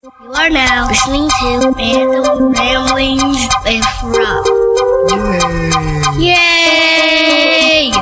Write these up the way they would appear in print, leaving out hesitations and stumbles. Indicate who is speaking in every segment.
Speaker 1: You are now listening to Random Ramblings with Rob. Yay! Yay!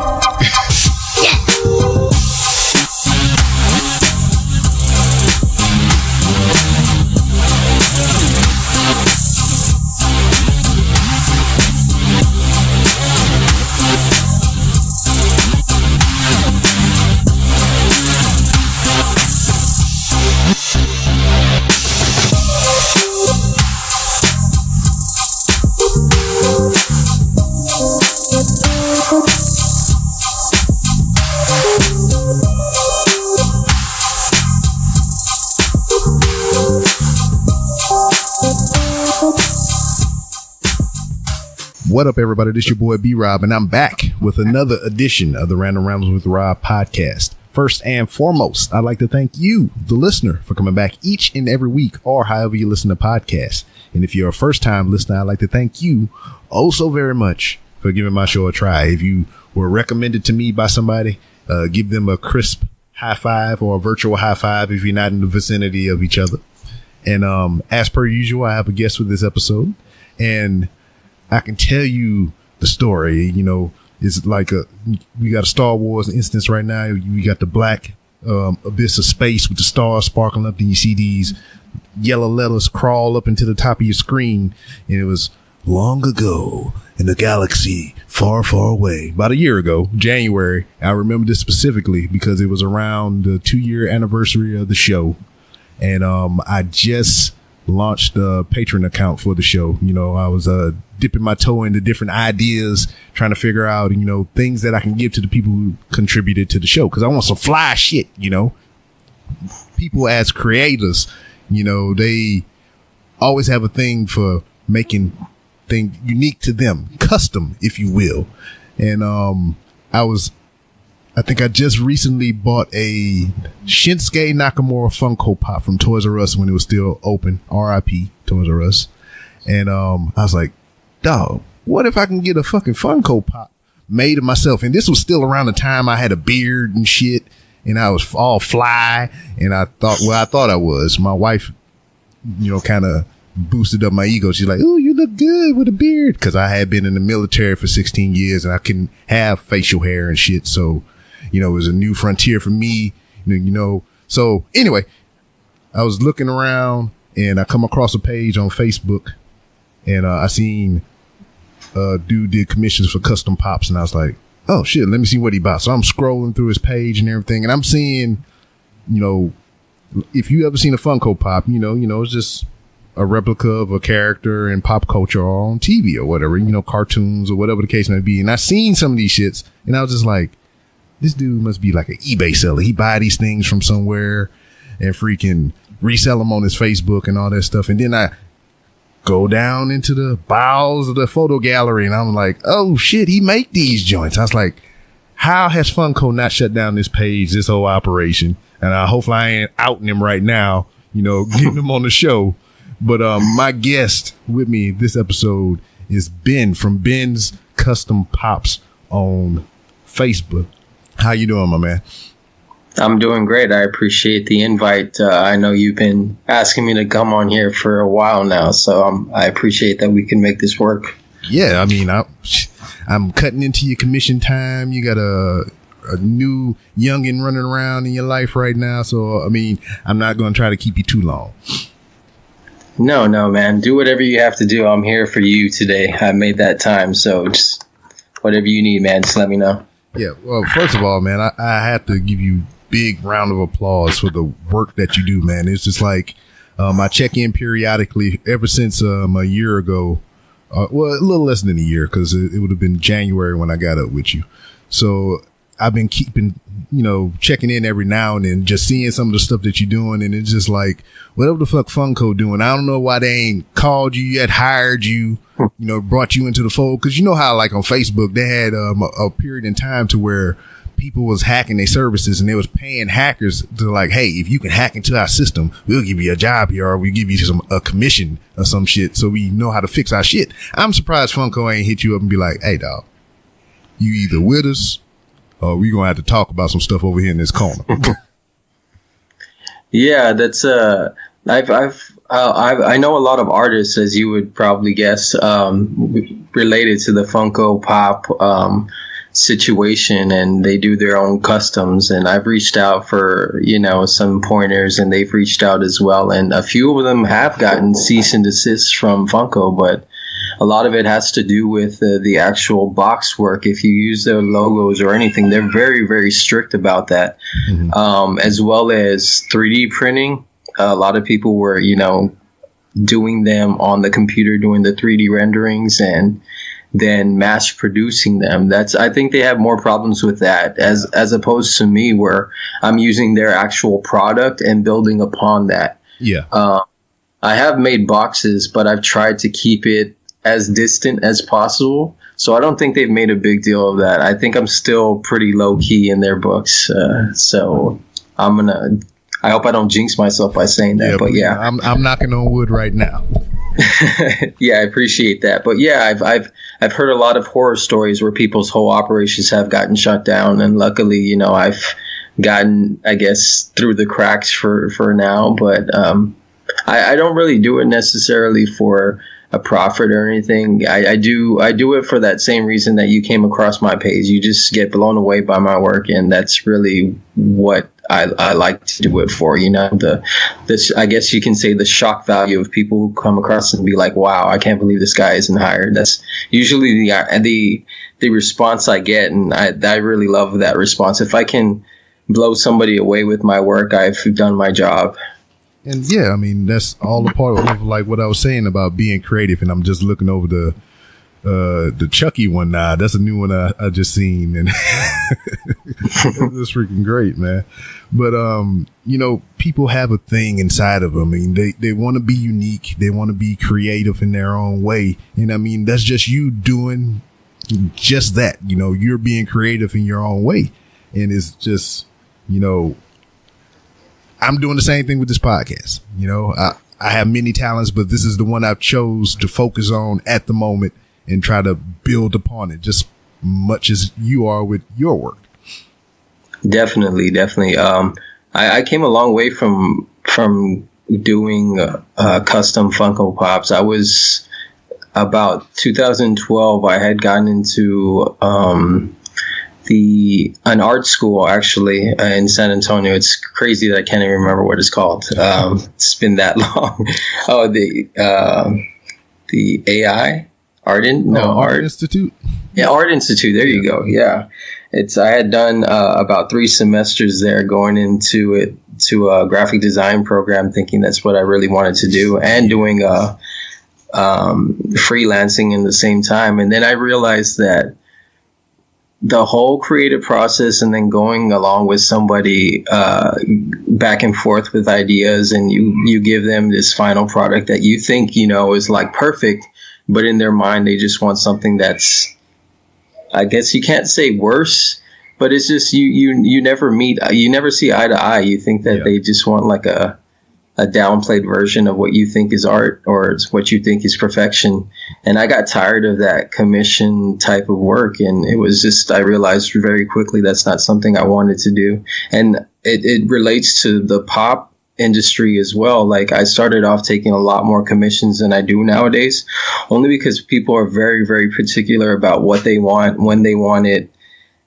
Speaker 2: What up, everybody? This your boy B-Rob, and I'm back with another edition of the Random Rambles with Rob podcast. First and foremost, I'd like to thank you, the listener, for coming back each and every week, or however you listen to podcasts. And if you're a first-time listener, I'd like to thank you oh so very much for giving my show a try. If you were recommended to me by somebody, give them a crisp high five or a virtual high five if you're not in the vicinity of each other. And as per usual, I have a guest for this episode, and I can tell you the story. You know, it's like we got a Star Wars instance right now. We got the black abyss of space with the stars sparkling up. Then you see these yellow letters crawl up into the top of your screen. And it was long ago in a galaxy far, far away. About a year ago, January. I remember this specifically because it was around the 2-year anniversary of the show. And I just launched a Patreon account for the show. You know, I was dipping my toe into different ideas, trying to figure out, you know, things that I can give to the people who contributed to the show. Cause I want some fly shit, you know. People as creators, you know, they always have a thing for making things unique to them, custom, if you will. And I think I just recently bought a Shinsuke Nakamura Funko Pop from Toys R Us when it was still open. R.I.P. Toys R Us. And I was like, dog, what if I can get a fucking Funko Pop made of myself? And this was still around the time I had a beard and shit, and I was all fly. And I thought I was. My wife, you know, kind of boosted up my ego. She's like, "Oh, you look good with a beard," because I had been in the military for 16 years and I couldn't have facial hair and shit. So, you know, it was a new frontier for me, you know. So anyway, I was looking around and I come across a page on Facebook, and I seen a dude did commissions for custom pops, and I was like, oh shit, let me see what he bought. So I'm scrolling through his page and everything, and I'm seeing, you know, if you ever seen a Funko Pop, you know, it's just a replica of a character in pop culture or on TV or whatever, you know, cartoons or whatever the case may be. And I seen some of these shits, and I was just like, this dude must be like an eBay seller. He buy these things from somewhere and freaking resell them on his Facebook and all that stuff. And then I go down into the bowels of the photo gallery, and I'm like, oh shit, he make these joints. I was like, how has Funko not shut down this page, this whole operation? And hopefully I ain't outing him right now, you know, getting him on the show. But my guest with me this episode is Ben from Benz Custom Pops on Facebook. How you doing, my man?
Speaker 3: I'm doing great. I appreciate the invite. I know you've been asking me to come on here for a while now, so I appreciate that we can make this work.
Speaker 2: Yeah, I mean, I'm cutting into your commission time. You got a new youngin' running around in your life right now, so I mean, I'm not going to try to keep you too long.
Speaker 3: No, man. Do whatever you have to do. I'm here for you today. I made that time, so just whatever you need, man, just let me know.
Speaker 2: Yeah, well, first of all, man, I have to give you big round of applause for the work that you do, man. It's just like I check in periodically ever since a year ago. Well, a little less than a year, because it would have been January when I got up with you. So I've been keeping, you know, checking in every now and then, just seeing some of the stuff that you're doing. And it's just like, whatever the fuck Funko doing, I don't know why they ain't called you yet, hired you, you know, brought you into the fold. Cause you know how like on Facebook, they had a period in time to where people was hacking their services, and they was paying hackers to like, hey, if you can hack into our system, we'll give you a job here, or we'll give you a commission or some shit, so we know how to fix our shit. I'm surprised Funko ain't hit you up and be like, hey dog, you either with us or we gonna have to talk about some stuff over here in this corner.
Speaker 3: Yeah, that's I've I know a lot of artists, as you would probably guess, related to the Funko Pop situation, and they do their own customs. And I've reached out for, some pointers, and they've reached out as well. And a few of them have gotten cease and desist from Funko, but a lot of it has to do with the actual box work. If you use their logos or anything, they're very, very strict about that. Mm-hmm. As well as 3D printing. A lot of people were, doing them on the computer, doing the 3D renderings and then mass producing them. I think they have more problems with that as opposed to me, where I'm using their actual product and building upon that.
Speaker 2: Yeah.
Speaker 3: I have made boxes, but I've tried to keep it as distant as possible. So I don't think they've made a big deal of that. I think I'm still pretty low key in their books. So I hope I don't jinx myself by saying that, but yeah.
Speaker 2: I'm knocking on wood right now.
Speaker 3: Yeah, I appreciate that. But yeah, I've heard a lot of horror stories where people's whole operations have gotten shut down, and luckily, I've gotten, I guess, through the cracks for now. But I don't really do it necessarily for a profit or anything. I do it for that same reason that you came across my page. You just get blown away by my work, and that's really what I like to do it for. I guess you can say the shock value of people who come across and be like, wow, I can't believe this guy isn't hired. That's usually the response I get, and I really love that response. If I can blow somebody away with my work, I've done my job.
Speaker 2: And yeah, I mean, that's all a part of like what I was saying about being creative. And I'm just looking over the Chucky one now. That's a new one I just seen, and that's freaking great, man. But people have a thing inside of them. I mean, they want to be unique. They want to be creative in their own way. And I mean, that's just you doing just that. You're being creative in your own way, and it's just I'm doing the same thing with this podcast. I have many talents, but this is the one I've chose to focus on at the moment and try to build upon it just much as you are with your work. Definitely.
Speaker 3: I came a long way from doing custom Funko Pops. I was about 2012. I had gotten into an art school actually in San Antonio. It's crazy that I can't even remember what it's called. It's been that long. Oh, the AI Art
Speaker 2: Institute.
Speaker 3: Yeah, Art Institute. There you go. Yeah, I had done about 3 semesters there, going into a graphic design program, thinking that's what I really wanted to do, and doing freelancing in the same time. And then I realized that the whole creative process, and then going along with somebody back and forth with ideas, and you give them this final product that you think is like perfect, but in their mind they just want something that's, I guess you can't say worse, but it's just you never see eye to eye. You think that they just want like a downplayed version of what you think is art, or it's what you think is perfection. And I got tired of that commission type of work. And it was just, I realized very quickly that's not something I wanted to do. And it relates to the pop industry as well. Like, I started off taking a lot more commissions than I do nowadays, only because people are very, very particular about what they want, when they want it,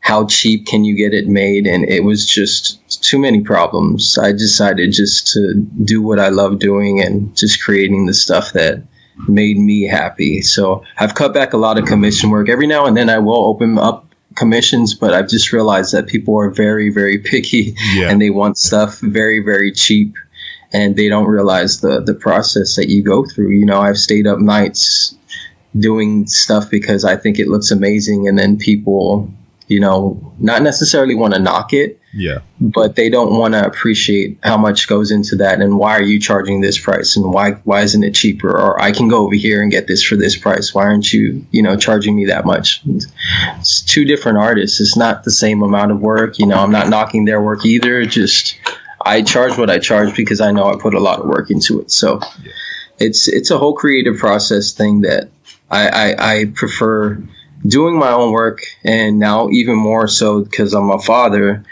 Speaker 3: how cheap can you get it made? And it was just too many problems. I decided just to do what I love doing and just creating the stuff that made me happy. So I've cut back a lot of commission work. Every now and then I will open up commissions, but I've just realized that people are very, very picky, and they want stuff very, very cheap, and they don't realize the process that you go through. I've stayed up nights doing stuff because I think it looks amazing, and then people not necessarily want to knock it, but they don't want to appreciate how much goes into that, and why are you charging this price, and why isn't it cheaper, or I can go over here and get this for this price. Why aren't you, charging me that much? It's 2 different artists. It's not the same amount of work. I'm not knocking their work either. Just, I charge what I charge because I know I put a lot of work into it. So it's a whole creative process thing that I prefer doing my own work, and now even more so because I'm a father.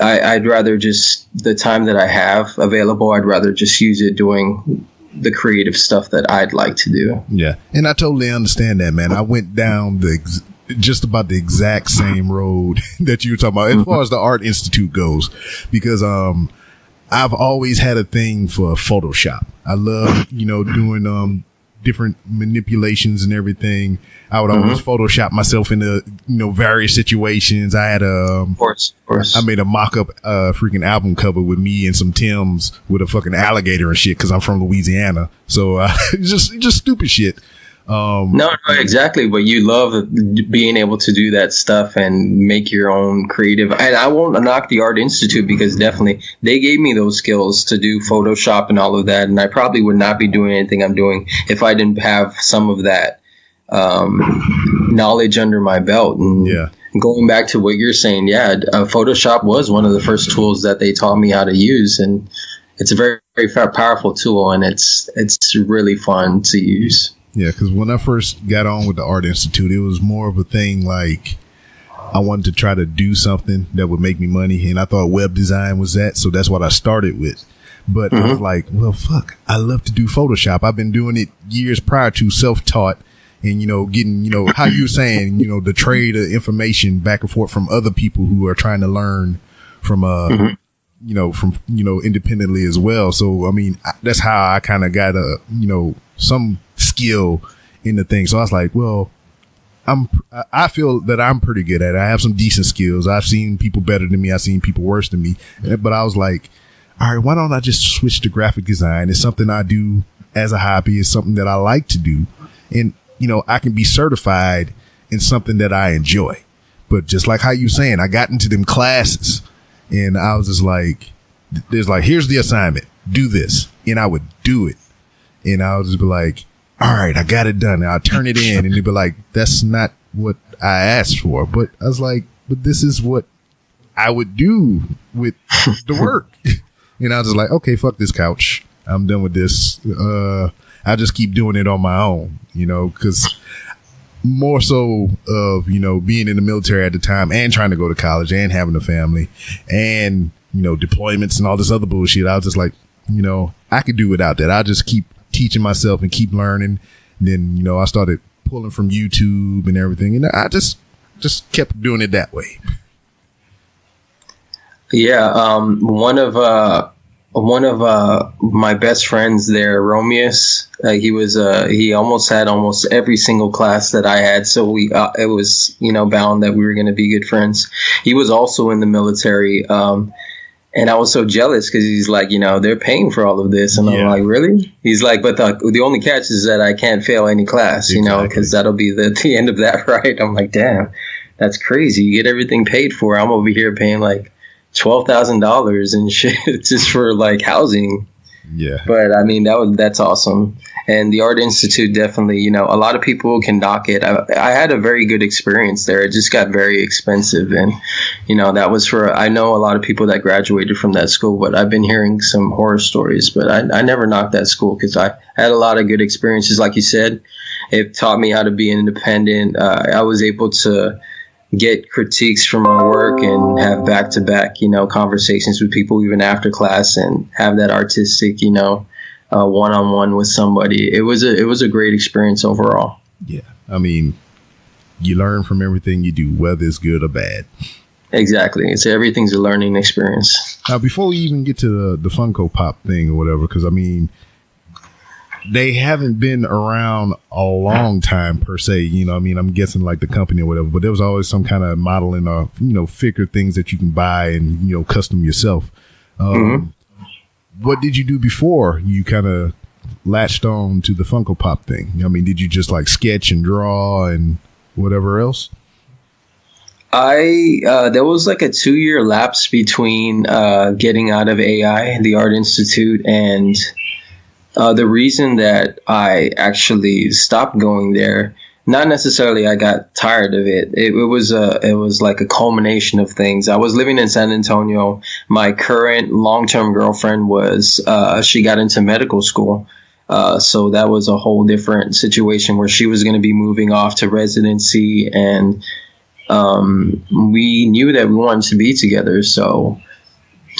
Speaker 3: I'd rather just, the time that I have available, I'd rather just use it doing the creative stuff that I'd like to do.
Speaker 2: Yeah. And I totally understand that, man. I went down just about the exact same road that you were talking about as far as the Art Institute goes, because I've always had a thing for Photoshop. I love, doing different manipulations and everything. I would always Photoshop myself into, various situations. I had
Speaker 3: of course.
Speaker 2: I made a mock-up freaking album cover with me and some Tims with a fucking alligator and shit because I'm from Louisiana. So just stupid shit.
Speaker 3: No, exactly. But you love being able to do that stuff and make your own creative. And I won't knock the Art Institute, because definitely they gave me those skills to do Photoshop and all of that. And I probably would not be doing anything I'm doing if I didn't have some of that knowledge under my belt. And going back to what you're saying, Photoshop was one of the first tools that they taught me how to use. And it's a very, very powerful tool, and it's really fun to use.
Speaker 2: Yeah, because when I first got on with the Art Institute, it was more of a thing like I wanted to try to do something that would make me money, and I thought web design was that, so that's what I started with. But I was like, well, fuck, I love to do Photoshop. I've been doing it years prior to, self-taught, and, getting, how you were saying, the trade of information back and forth from other people who are trying to learn from, independently as well. So, I mean, that's how I kind of got some skill in the thing. So I was like, well, I feel that I'm pretty good at it. I have some decent skills. I've seen people better than me. I've seen people worse than me. But I was like, all right, why don't I just switch to graphic design? It's something I do as a hobby. It's something that I like to do. And, I can be certified in something that I enjoy. But just like how you saying, I got into them classes and I was just like, here's the assignment. Do this. And I would do it. And I would just be like, all right, I got it done. I'll turn it in. And they'd be like, that's not what I asked for. But I was like, but this is what I would do with the work. And I was just like, okay, fuck this couch. I'm done with this. I'll just keep doing it on my own, because more so of, being in the military at the time and trying to go to college and having a family and, deployments and all this other bullshit. I was just like, I could do without that. I'll just keep teaching myself and keep learning. And then, I started pulling from YouTube and everything. And I just kept doing it that way.
Speaker 3: Yeah. One of my best friends there, Romeus, he almost had almost every single class that I had. So it was, bound that we were going to be good friends. He was also in the military. And I was so jealous because he's like, they're paying for all of this. And I'm like, really? He's like, but the only catch is that I can't fail any class, because that'll be the end of that, right? I'm like, damn, that's crazy. You get everything paid for. I'm over here paying like $12,000 and shit just for like housing.
Speaker 2: Yeah. But
Speaker 3: I mean, that's awesome. And the Art Institute definitely, a lot of people can knock it. I had a very good experience there. It just got very expensive. And, that was I know a lot of people that graduated from that school, but I've been hearing some horror stories. But I never knocked that school because I had a lot of good experiences. Like you said, it taught me how to be independent. I was able to get critiques from my work and have back-to-back, conversations with people even after class and have that artistic, one-on-one with somebody. It was a great experience overall.
Speaker 2: Yeah. I mean, you learn from everything you do, whether it's good or bad.
Speaker 3: Exactly. Everything's a learning experience.
Speaker 2: Now, before we even get to the Funko Pop thing or whatever, because I mean, they haven't been around a long time per se, I'm guessing like the company or whatever, but there was always some kind of modeling or, figure things that you can buy and, custom yourself. What did you do before you kind of latched on to the Funko Pop thing? I mean, did you just like sketch and draw and whatever else?
Speaker 3: There was like a 2-year lapse between getting out of AI, the Art Institute, and the reason that I actually stopped going there, not necessarily I got tired of it. It was like a culmination of things. I was living in San Antonio. My current long-term girlfriend she got into medical school. So that was a whole different situation where she was going to be moving off to residency, and we knew that we wanted to be together. So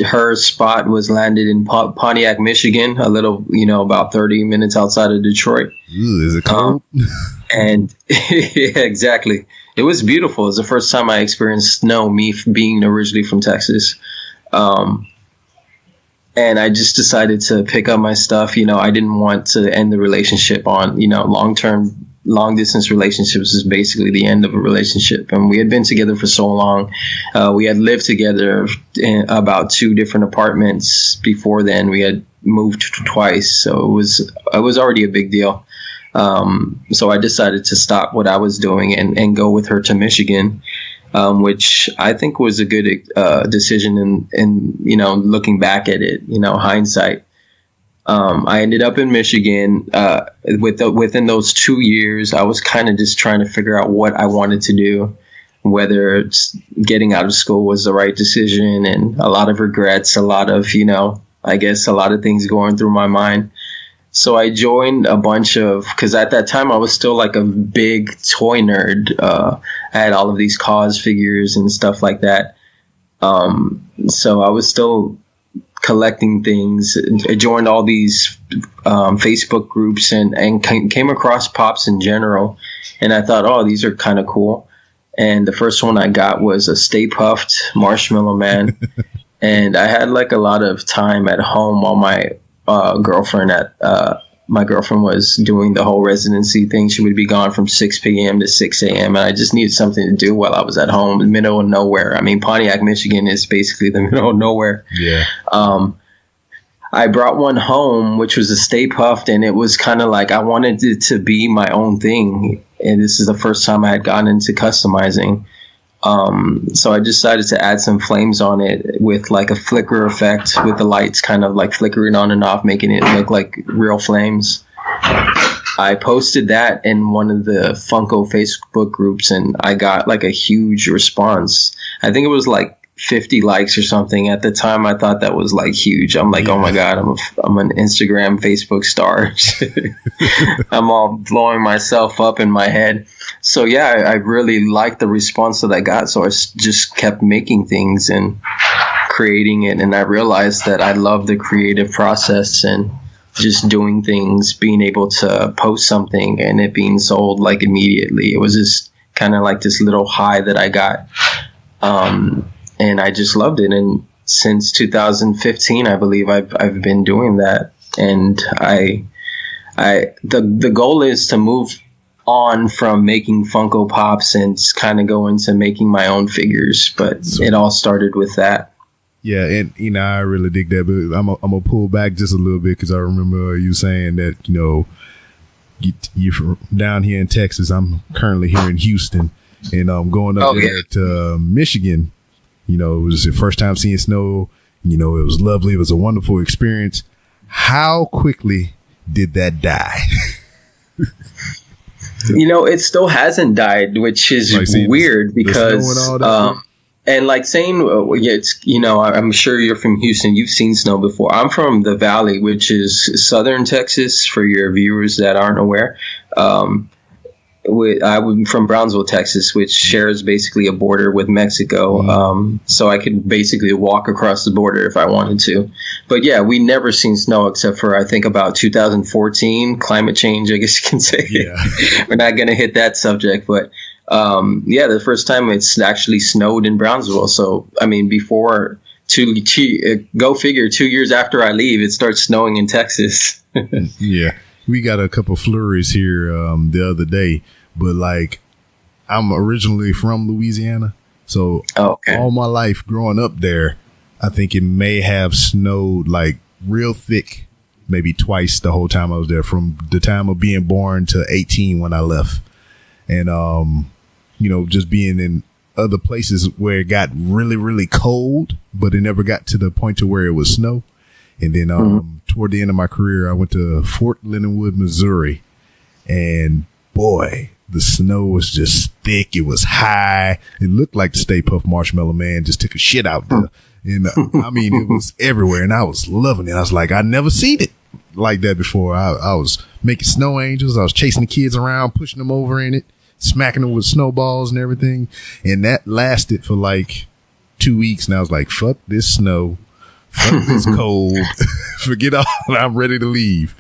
Speaker 3: her spot was landed in Pontiac, Michigan, a little, about 30 minutes outside of Detroit.
Speaker 2: Ooh, is it cold?
Speaker 3: And yeah, exactly. It was beautiful. It was the first time I experienced snow, me being originally from Texas. And I just decided to pick up my stuff. I didn't want to end the relationship on, long distance relationships is basically the end of a relationship. And we had been together for so long. We had lived together in about 2 different apartments before then. We had moved twice. So it was already a big deal. So I decided to stop what I was doing and go with her to Michigan, which I think was a good decision. And looking back at it, hindsight. I ended up in Michigan. Within those 2 years, I was kind of just trying to figure out what I wanted to do, whether it's getting out of school was the right decision, and a lot of regrets, a lot of, I guess a lot of things going through my mind. So I joined a bunch of, because at that time I was still like a big toy nerd. I had all of these cause figures and stuff like that. So I was still collecting things. I joined all these Facebook groups and came across Pops in general. And I thought, oh, these are kind of cool. And the first one I got was a Stay Puft Marshmallow Man. And I had like a lot of time at home while my girlfriend was doing the whole residency thing. She would be gone from 6 p.m. to 6 a.m. And I just needed something to do while I was at home in the middle of nowhere. I mean, Pontiac, Michigan is basically the middle of nowhere.
Speaker 2: Yeah.
Speaker 3: I brought one home, which was a Stay Puft, and it was kind of like I wanted it to be my own thing. And this is the first time I had gotten into customizing. So I decided to add some flames on it with like a flicker effect with the lights kind of like flickering on and off, making it look like real flames. I posted that in one of the Funko Facebook groups and I got like a huge response. I think it was like 50 likes or something. At the time, I thought that was like huge. I'm like, oh my God, I'm an Instagram, Facebook star. I'm all blowing myself up in my head. So yeah, I really liked the response that I got. So I just kept making things and creating it. And I realized that I love the creative process and just doing things, being able to post something and it being sold like immediately. It was just kind of like this little high that I got. And I just loved it. And since 2015, I believe I've been doing that. And the goal is to move on from making Funko Pops and kind of go into making my own figures. But it all started with that.
Speaker 2: Yeah, and I really dig that. But I'm gonna pull back just a little bit because I remember you saying that you're from down here in Texas. I'm currently here in Houston, and I'm going up there to Michigan. It was the first time seeing snow. It was lovely. It was a wonderful experience. How quickly did that die?
Speaker 3: It still hasn't died, which is weird because, and like saying, I'm sure you're from Houston. You've seen snow before. I'm from the Valley, which is southern Texas for your viewers that aren't aware. I'm from Brownsville, Texas, which shares basically a border with Mexico. So I could basically walk across the border if I wanted to. But yeah, we never seen snow except for, I think, about 2014, climate change, I guess you can say. Yeah. We're not going to hit that subject. But the first time it's actually snowed in Brownsville. So, I mean, before, go figure, 2 years after I leave, it starts snowing in Texas.
Speaker 2: Yeah. We got a couple flurries here the other day, but like I'm originally from Louisiana, so all my life growing up there, I think it may have snowed like real thick, maybe twice the whole time I was there, from the time of being born to 18 when I left. And just being in other places where it got really, really cold, but it never got to the point to where it was snow. And then toward the end of my career, I went to Fort Leonard Wood, Missouri. And boy, the snow was just thick. It was high. It looked like the Stay Puft Marshmallow Man just took a shit out there. And I mean, it was everywhere. And I was loving it. I was like, I never seen it like that before. I was making snow angels. I was chasing the kids around, pushing them over in it, smacking them with snowballs and everything. And that lasted for like 2 weeks. And I was like, fuck this snow. It's cold. Forget all. I'm ready to leave.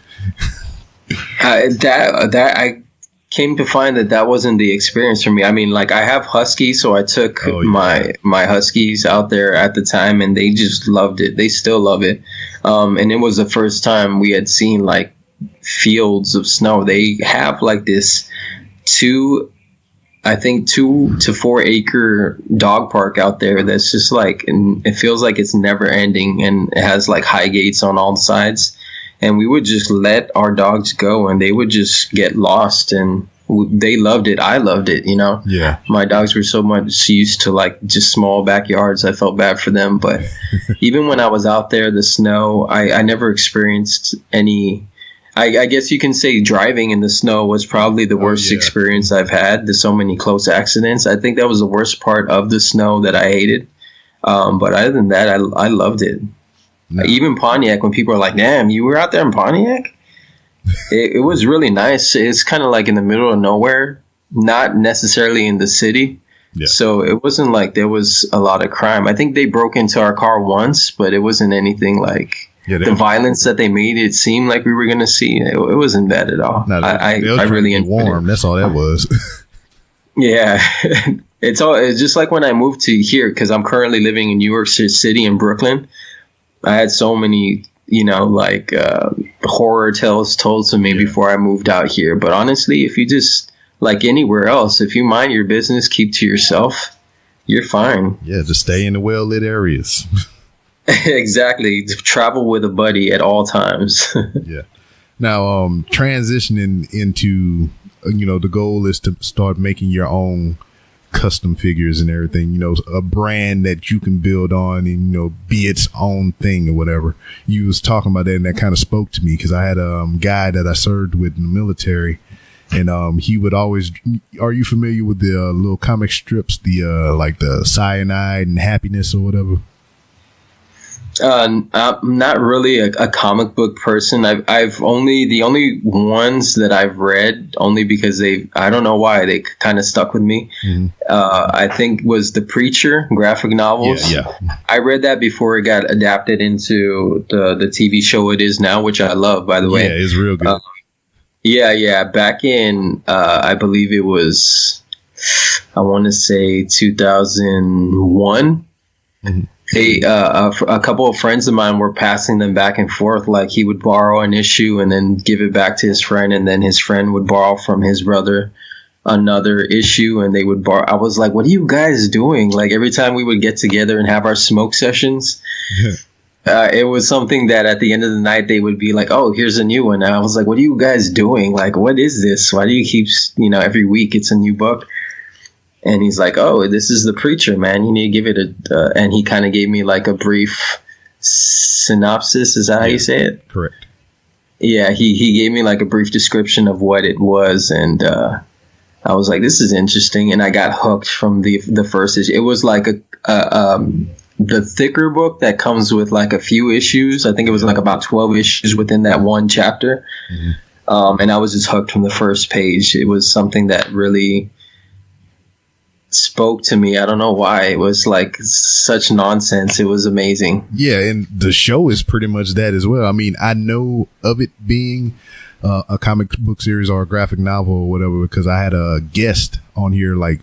Speaker 3: That I came to find that wasn't the experience for me. I mean, like I have huskies, so I took my huskies out there at the time, and they just loved it. They still love it. And it was the first time we had seen like fields of snow. They have like this 2 to 4 acre dog park out there that's just like, and it feels like it's never ending, and it has like high gates on all sides, and we would just let our dogs go and they would just get lost, and they loved it. I loved it, you know.
Speaker 2: Yeah, my
Speaker 3: dogs were so much used to like just small backyards. I felt bad for them, but even when I was out there, the snow, I never experienced any. I guess you can say driving in the snow was probably the worst experience I've had. There's so many close accidents. I think that was the worst part of the snow that I hated. But other than that, I loved it. No. Even Pontiac, when people are like, damn, you were out there in Pontiac? it was really nice. It's kind of like in the middle of nowhere, not necessarily in the city. Yeah. So it wasn't like there was a lot of crime. I think they broke into our car once, but it wasn't anything like... the violence that they made it seem like we were going to see, it wasn't bad at all. No, I really enjoyed
Speaker 2: warm. That's all that was.
Speaker 3: Yeah, it's just like when I moved to here, because I'm currently living in New York City in Brooklyn. I had so many, like horror tales told to me before I moved out here. But honestly, if you just like anywhere else, if you mind your business, keep to yourself, you're fine.
Speaker 2: Yeah, just stay in the well-lit areas.
Speaker 3: Exactly. Travel with a buddy at all times.
Speaker 2: Yeah. Now, transitioning into, the goal is to start making your own custom figures and everything, a brand that you can build on and, be its own thing or whatever. You was talking about that, and that kind of spoke to me because I had a guy that I served with in the military, and he would always, are you familiar with the little comic strips, like the Cyanide and Happiness or whatever?
Speaker 3: I'm not really a comic book person. I've only the only ones that I've read, only because I don't know why, they kind of stuck with me. Mm-hmm. I think was The Preacher graphic novels. Yeah. I read that before it got adapted into the TV show it is now, which I love, by the way.
Speaker 2: Yeah, it's real good.
Speaker 3: Yeah. Back in, I believe it was, I want to say 2001. Mm-hmm. A couple of friends of mine were passing them back and forth. Like he would borrow an issue and then give it back to his friend, and then his friend would borrow from his brother another issue, and they would borrow. I was like, "What are you guys doing?" Like every time we would get together and have our smoke sessions, it was something that at the end of the night they would be like, "Oh, here's a new one." And I was like, "What are you guys doing? Like, what is this? Why do you keep every week it's a new book?" And he's like, "Oh, this is The Preacher, man. You need to give it a..." and he kind of gave me like a brief synopsis. Is that how you say it?
Speaker 2: Correct.
Speaker 3: Yeah, he gave me like a brief description of what it was, and I was like, "This is interesting." And I got hooked from the first issue. It was like the thicker book that comes with like a few issues. I think it was like about 12 issues within that one chapter. Mm-hmm. And I was just hooked from the first page. It was something that really spoke to me. I don't know why. It was like such nonsense. It was amazing.
Speaker 2: Yeah, and the show is pretty much that as well. I mean, I know of it being a comic book series or a graphic novel or whatever because I had a guest on here like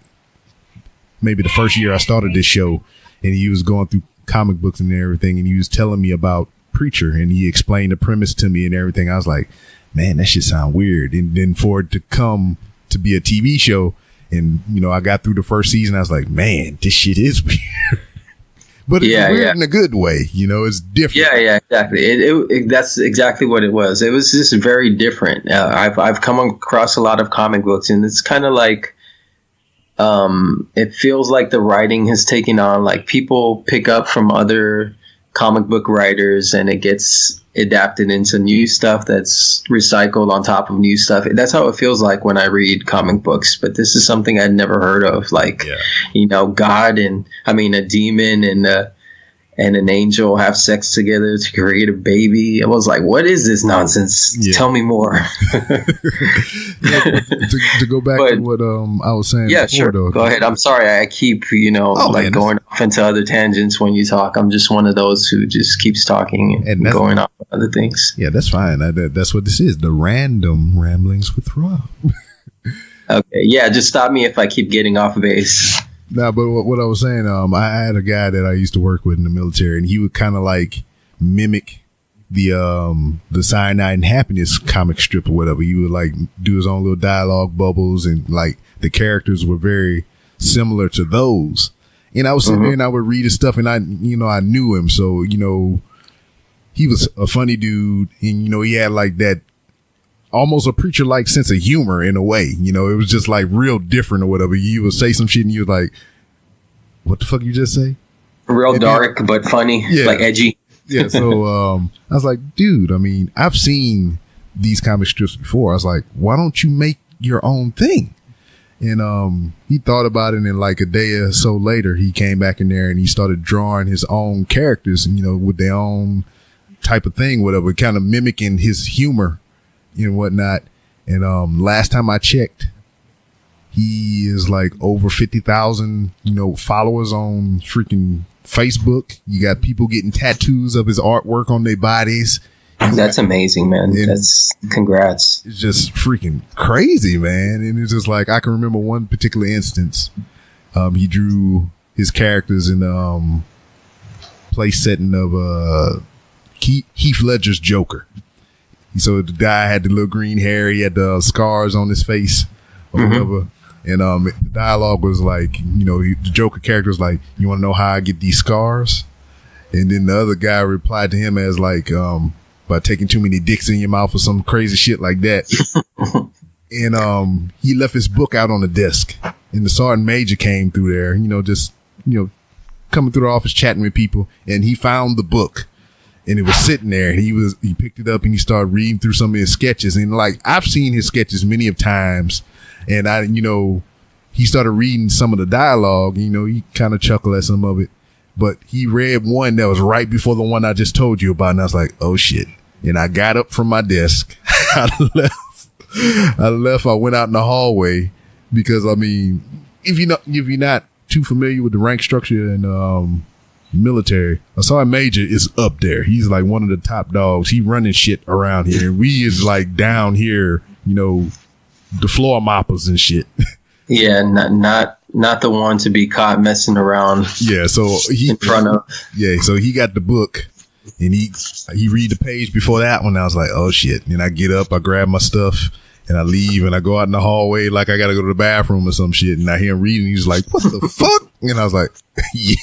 Speaker 2: maybe the first year I started this show, and he was going through comic books and everything, and he was telling me about Preacher, and he explained the premise to me and everything. I was like, man, that shit sound weird. And then for it to come to be a TV show, and, I got through the first season. I was like, man, this shit is weird. But it's weird in a good way. It's different.
Speaker 3: Yeah, exactly. That's exactly what it was. It was just very different. I've come across a lot of comic books, and it's kind of like, it feels like the writing has taken on, like people pick up from other comic book writers, and it gets adapted into new stuff that's recycled on top of new stuff. That's how it feels like when I read comic books. But this is something I'd never heard of, like God, and I mean a demon, and an angel have sex together to create a baby. I was like, what is this nonsense? Yeah. Tell me more.
Speaker 2: to go back to what I was saying
Speaker 3: before, sure.
Speaker 2: Though.
Speaker 3: Go ahead. I'm sorry I keep, going off into other tangents when you talk. I'm just one of those who just keeps talking and going off on other things.
Speaker 2: Yeah, that's fine. That's what this is. The random ramblings with Rob.
Speaker 3: Okay. Yeah, just stop me if I keep getting off base.
Speaker 2: No, but what I was saying, I had a guy that I used to work with in the military, and he would kind of like mimic the Cyanide and Happiness comic strip or whatever. He would like do his own little dialogue bubbles, and like the characters were very similar to those. And I was sitting there and I would read his stuff, and I knew him, so he was a funny dude, and he had like that almost a preacher-like sense of humor in a way. It was just like real different or whatever. You would say some shit and you was like, what the fuck you just say?
Speaker 3: Real dark, but funny, like edgy.
Speaker 2: Yeah, so I was like, dude, I've seen these comic strips before. I was like, why don't you make your own thing? And he thought about it, and like a day or so later, he came back in there and he started drawing his own characters, with their own type of thing, whatever, kind of mimicking his humor and whatnot. And last time I checked, he is like over 50,000 followers on freaking Facebook. You got people getting tattoos of his artwork on their bodies.
Speaker 3: That's amazing, man. That's congrats.
Speaker 2: It's just freaking crazy, man. And it's just like, I can remember one particular instance. He drew his characters in the place setting of Heath Ledger's Joker. So the guy had the little green hair. He had the scars on his face or whatever. And the dialogue was like, the Joker character was like, you want to know how I get these scars? And then the other guy replied to him as like, by taking too many dicks in your mouth or some crazy shit like that. And he left his book out on the desk. And the Sergeant Major came through there, coming through the office chatting with people. And he found the book. And it was sitting there, and he picked it up and he started reading through some of his sketches. And like, I've seen his sketches many of times, and he started reading some of the dialogue, he kind of chuckled at some of it, but he read one that was right before the one I just told you about. And I was like, oh shit. And I got up from my desk. I left. I went out in the hallway because if you're not too familiar with the rank structure and, military, a Sergeant Major is up there. He's like one of the top dogs. He running shit around here. We is like down here, the floor moppers and shit.
Speaker 3: Yeah, not the one to be caught messing around.
Speaker 2: Yeah, so in front of. Yeah, so he got the book, and he read the page before that one. I was like, oh shit. And I get up, I grab my stuff, and I leave, and I go out in the hallway like I gotta go to the bathroom or some shit. And I hear him reading. He's like, what the fuck? And I was like, yeah.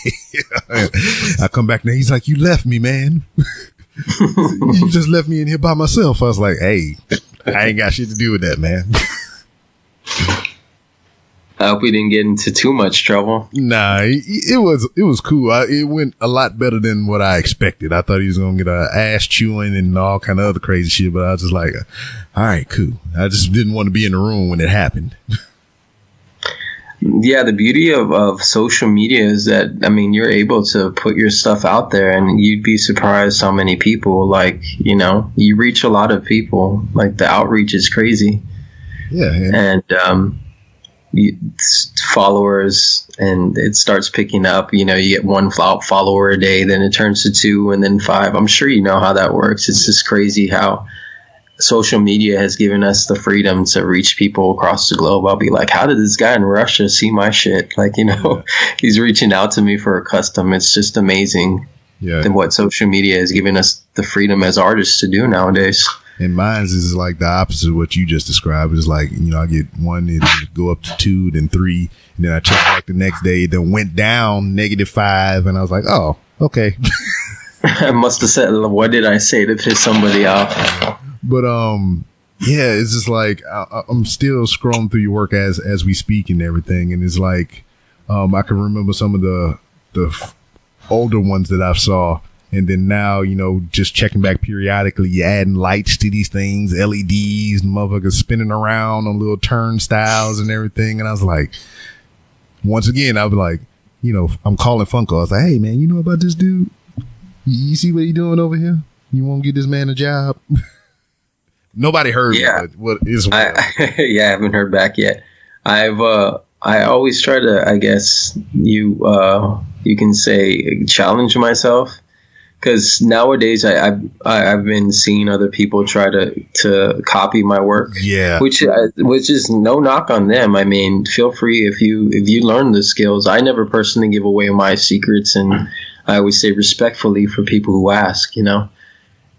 Speaker 2: I come back now. He's like, you left me, man. You just left me in here by myself. I was like, hey, I ain't got shit to do with that, man.
Speaker 3: I hope we didn't get into too much trouble.
Speaker 2: Nah, it was cool. It went a lot better than what I expected. I thought he was gonna get an ass chewing and all kind of other crazy shit, but I was just like, all right, cool. I just didn't want to be in the room when it happened.
Speaker 3: Yeah, the beauty of social media is that, you're able to put your stuff out there, and you'd be surprised how many people, you reach a lot of people. Like, the outreach is crazy.
Speaker 2: Yeah.
Speaker 3: And followers, and it starts picking up. You get one follower a day, then it turns to 2, and then 5. I'm sure you know how that works. It's just crazy how social media has given us the freedom to reach people across the globe. I'll be like, how did this guy in Russia see my shit? He's reaching out to me for a custom. It's just amazing.
Speaker 2: Yeah.
Speaker 3: What social media has given us the freedom as artists to do nowadays.
Speaker 2: And mine's is like the opposite of what you just described. It's like, I get 1, and go up to 2, then 3, and then I check back the next day, then went down -5, and I was like, oh, okay.
Speaker 3: I must have said, what did I say to piss somebody off?
Speaker 2: But yeah, it's just like I'm still scrolling through your work as we speak and everything, and it's like I can remember some of the older ones that I saw, and then now just checking back periodically, you're adding lights to these things, LEDs, and motherfuckers spinning around on little turnstiles and everything, and I was like, once again, I was like, I'm calling Funko. I was like, hey man, you know about this dude? You see what he doing over here? You won't get this man a job? Nobody heard me, but what is
Speaker 3: I haven't heard back yet. I always try to, I guess you can say, challenge myself, because nowadays I've been seeing other people try to copy my work.
Speaker 2: Yeah,
Speaker 3: which is no knock on them. I mean, feel free if you learn the skills. I never personally give away my secrets, and I always say respectfully for people who ask.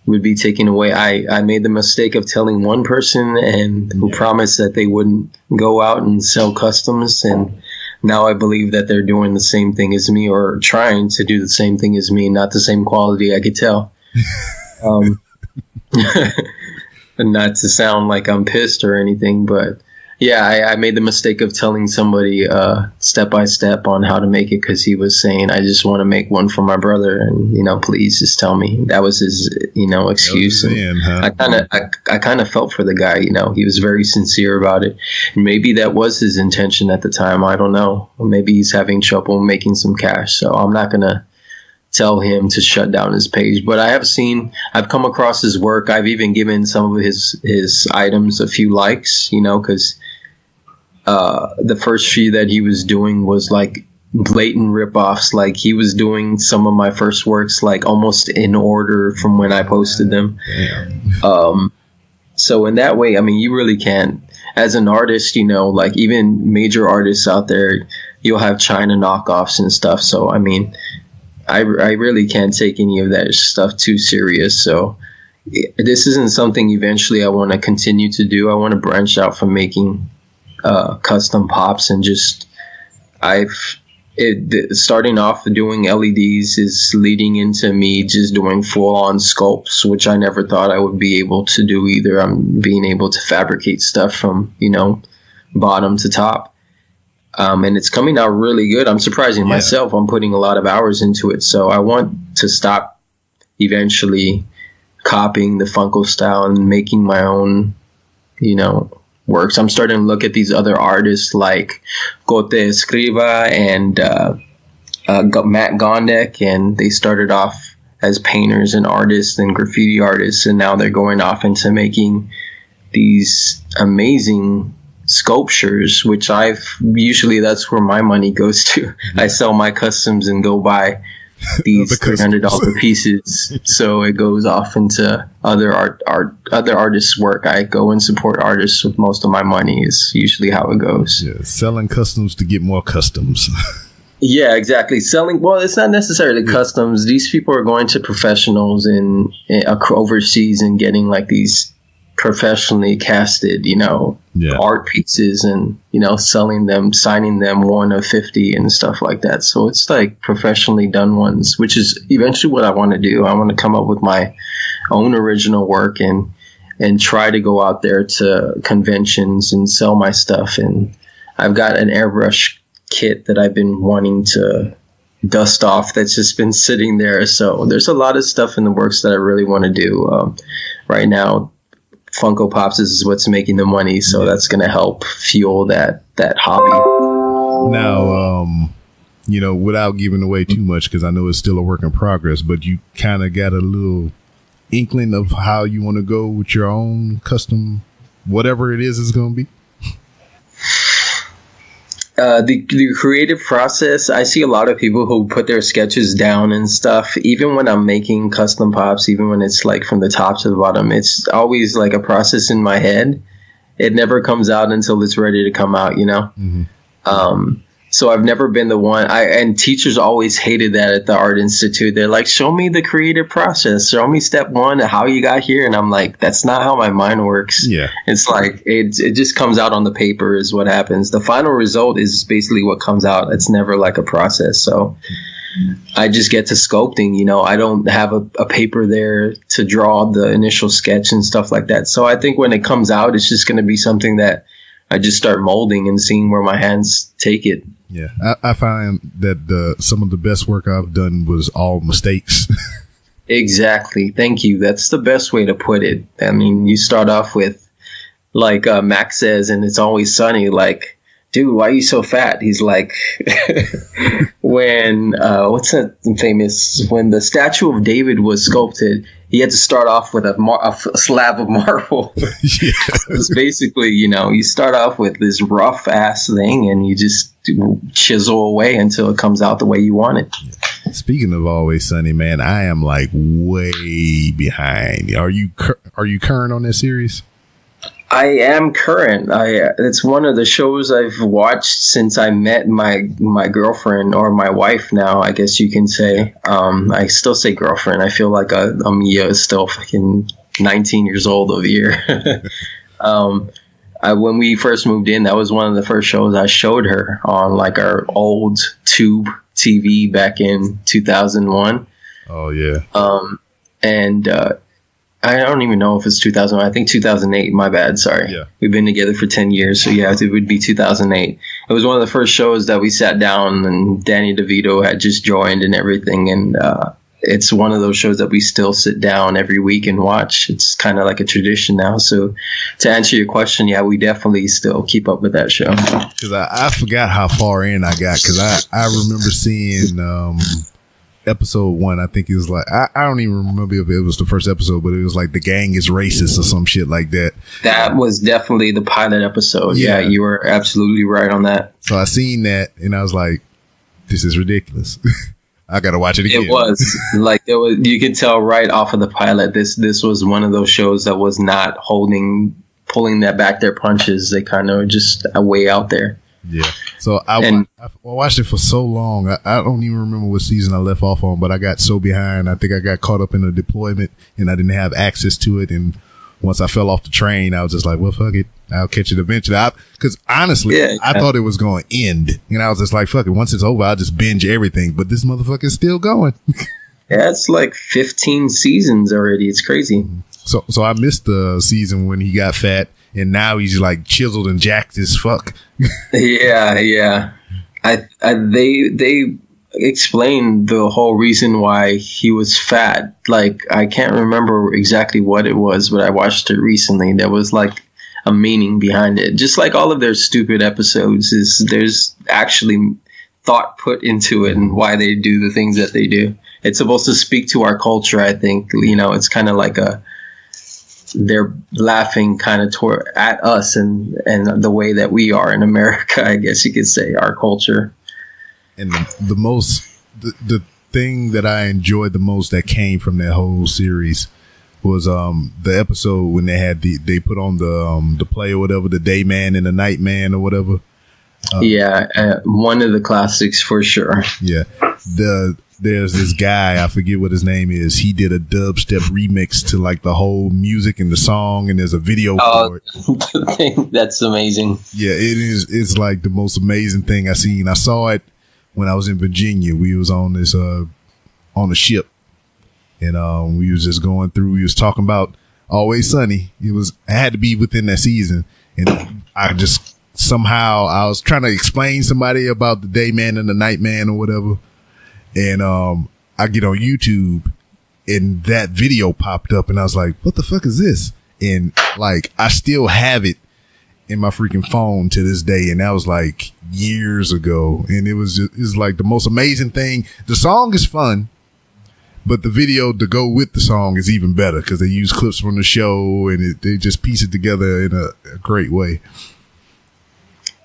Speaker 3: Would be taken away. I made the mistake of telling one person and who promised that they wouldn't go out and sell customs, and now I believe that they're doing the same thing as me, or trying to do the same thing as me, not the same quality, I could tell. And not to sound like I'm pissed or anything, but yeah, I made the mistake of telling somebody step by step on how to make it, because he was saying, I just want to make one for my brother, and please just tell me. That was his excuse. I kind of felt for the guy. He was very sincere about it, and maybe that was his intention at the time. I don't know. Or maybe he's having trouble making some cash, so I'm not gonna tell him to shut down his page. But I've come across his work. I've even given some of his items a few likes, because the first few that he was doing was like blatant ripoffs. Like, he was doing some of my first works like almost in order from when I posted them. So in that way, I mean, you really can't, as an artist, like even major artists out there, you'll have China knockoffs and stuff. So I mean, I really can't take any of that stuff too serious. So this isn't something eventually I want to continue to do. I want to branch out from making custom pops, and just starting off doing LEDs is leading into me just doing full-on sculpts, which I never thought I would be able to do either. I'm being able to fabricate stuff from bottom to top. And it's coming out really good. I'm surprising myself. I'm putting a lot of hours into it. So I want to stop eventually copying the Funko style and making my own, works. I'm starting to look at these other artists like Cote Escriva and Matt Gondek, and they started off as painters and artists and graffiti artists, and now they're going off into making these amazing sculptures, which usually that's where my money goes to. Mm-hmm. I sell my customs and go buy these $300 pieces, so it goes off into other artists' work. I go and support artists with most of my money is usually how it goes.
Speaker 2: Yeah, selling customs to get more customs.
Speaker 3: Yeah, exactly. Well, it's not necessarily customs. These people are going to professionals in overseas and getting like these professionally casted, art pieces, and selling them, signing them 1 of 50 and stuff like that. So it's like professionally done ones, which is eventually what I want to do. I want to come up with my own original work and try to go out there to conventions and sell my stuff. And I've got an airbrush kit that I've been wanting to dust off that's just been sitting there. So there's a lot of stuff in the works that I really want to do. Right now, Funko Pops is what's making the money, so that's going to help fuel that hobby.
Speaker 2: Now, without giving away too much, because I know it's still a work in progress, but you kind of got a little inkling of how you want to go with your own custom, whatever it is going to be?
Speaker 3: The creative process, I see a lot of people who put their sketches down and stuff. Even when I'm making custom pops, even when it's like from the top to the bottom, it's always like a process in my head. It never comes out until it's ready to come out, Mm-hmm. So I've never been the one. And teachers always hated that at the Art Institute. They're like, show me the creative process. Show me step one, how you got here. And I'm like, that's not how my mind works. Yeah. It's like, it just comes out on the paper is what happens. The final result is basically what comes out. It's never like a process. So I just get to sculpting, I don't have a paper there to draw the initial sketch and stuff like that. So I think when it comes out, it's just going to be something that I just start molding and seeing where my hands take it.
Speaker 2: Yeah, I find that some of the best work I've done was all mistakes.
Speaker 3: Exactly. Thank you. That's the best way to put it. I mean, you start off with, like Max says, and It's Always Sunny, like, dude, why are you so fat? He's like, when, what's that famous, when the statue of David was sculpted, he had to start off with a slab of marble.
Speaker 2: Yeah.
Speaker 3: It's basically, you start off with this rough ass thing and you just chisel away until it comes out the way you want it.
Speaker 2: Speaking of Always Sunny, man, I am like way behind. Are you current on that series?
Speaker 3: I am current. It's one of the shows I've watched since I met my girlfriend, or my wife now, I guess you can say. I still say girlfriend. I feel like I'm still fucking 19 years old over here. When we first moved in, that was one of the first shows I showed her on like our old tube TV back in 2001. Oh yeah. And I don't even know if it's 2001. I think 2008. My bad. Sorry. Yeah. We've been together for 10 years. So yeah, it would be 2008. It was one of the first shows that we sat down, and Danny DeVito had just joined and everything. And it's one of those shows that we still sit down every week and watch. It's kind of like a tradition now. So to answer your question, yeah, we definitely still keep up with that show.
Speaker 2: Because I forgot how far in I got, because I remember seeing episode 1. I think it was like, I don't even remember if it was the first episode, but it was like the gang is racist or some shit like that.
Speaker 3: That was definitely the pilot episode. Yeah, you were absolutely right on that.
Speaker 2: So I seen that and I was like, this is ridiculous. I gotta watch it again.
Speaker 3: It was like, you could tell right off of the pilot, this was one of those shows that was not pulling that back their punches. They kind of just way out there.
Speaker 2: Yeah. So I watched it for so long. I don't even remember what season I left off on, but I got so behind. I think I got caught up in a deployment and I didn't have access to it. And once I fell off the train, I was just like, well, fuck it. I'll catch it eventually. Because honestly, I thought it was going to end. And I was just like, fuck it. Once it's over, I'll just binge everything. But this motherfucker is still going.
Speaker 3: Yeah, it's like 15 seasons already. It's crazy.
Speaker 2: So I missed the season when he got fat. And now he's like chiseled and jacked as fuck.
Speaker 3: Yeah. They explained the whole reason why he was fat. Like, I can't remember exactly what it was, but I watched it recently. There was like a meaning behind it. Just like all of their stupid episodes, there's actually thought put into it and why they do the things that they do. It's supposed to speak to our culture, I think. It's kind of like they're laughing kind of at us and the way that we are in America, I guess you could say, our culture.
Speaker 2: And the thing that I enjoyed the most that came from that whole series was the episode when they put on the play or whatever, the Day Man and the Night Man or whatever.
Speaker 3: One of the classics for sure.
Speaker 2: Yeah. There's this guy, I forget what his name is. He did a dubstep remix to like the whole music and the song, and there's a video for
Speaker 3: it. That's amazing.
Speaker 2: Yeah, it is. It's like the most amazing thing I've seen. I saw it when I was in Virginia. We was on this on a ship, and we was just going through. We was talking about Always Sunny. I had to be within that season, and I just somehow I was trying to explain somebody about the Day Man and the Night Man or whatever. And I get on YouTube and that video popped up and I was like, what the fuck is this? And like, I still have it in my freaking phone to this day. And that was like years ago. And it's like the most amazing thing. The song is fun, but the video to go with the song is even better because they use clips from the show and they just piece it together in a great way.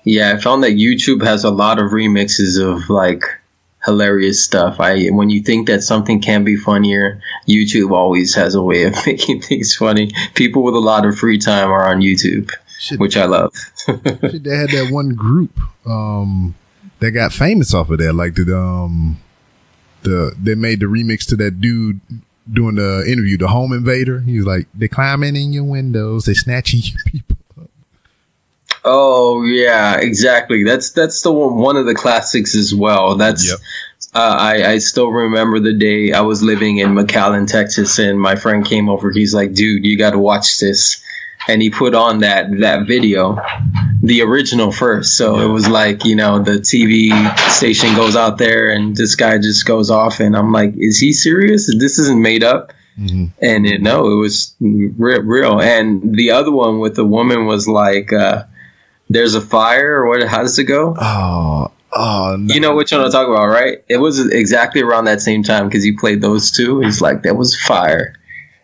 Speaker 3: Yeah, I found that YouTube has a lot of remixes of like hilarious stuff. When you think that something can be funnier, YouTube always has a way of making things funny. People with a lot of free time are on YouTube, which I love.
Speaker 2: They had that one group that got famous off of that, like they made the remix to that dude doing the interview, the home invader. He was like, they climbing in your windows, they snatching your people.
Speaker 3: Oh yeah, exactly. That's the one of the classics as well. That's I still remember the day I was living in McAllen, Texas, and my friend came over. He's like, "Dude, you got to watch this," and he put on that video, the original first. So it was like, the TV station goes out there and this guy just goes off, and I'm like, "Is he serious? This isn't made up." Mm-hmm. And it was real. And the other one with the woman was like. There's a fire, or what? How does it go?
Speaker 2: Oh, no.
Speaker 3: You know which one I'm talking about, right? It was exactly around that same time because he played those two. He's like, there was fire.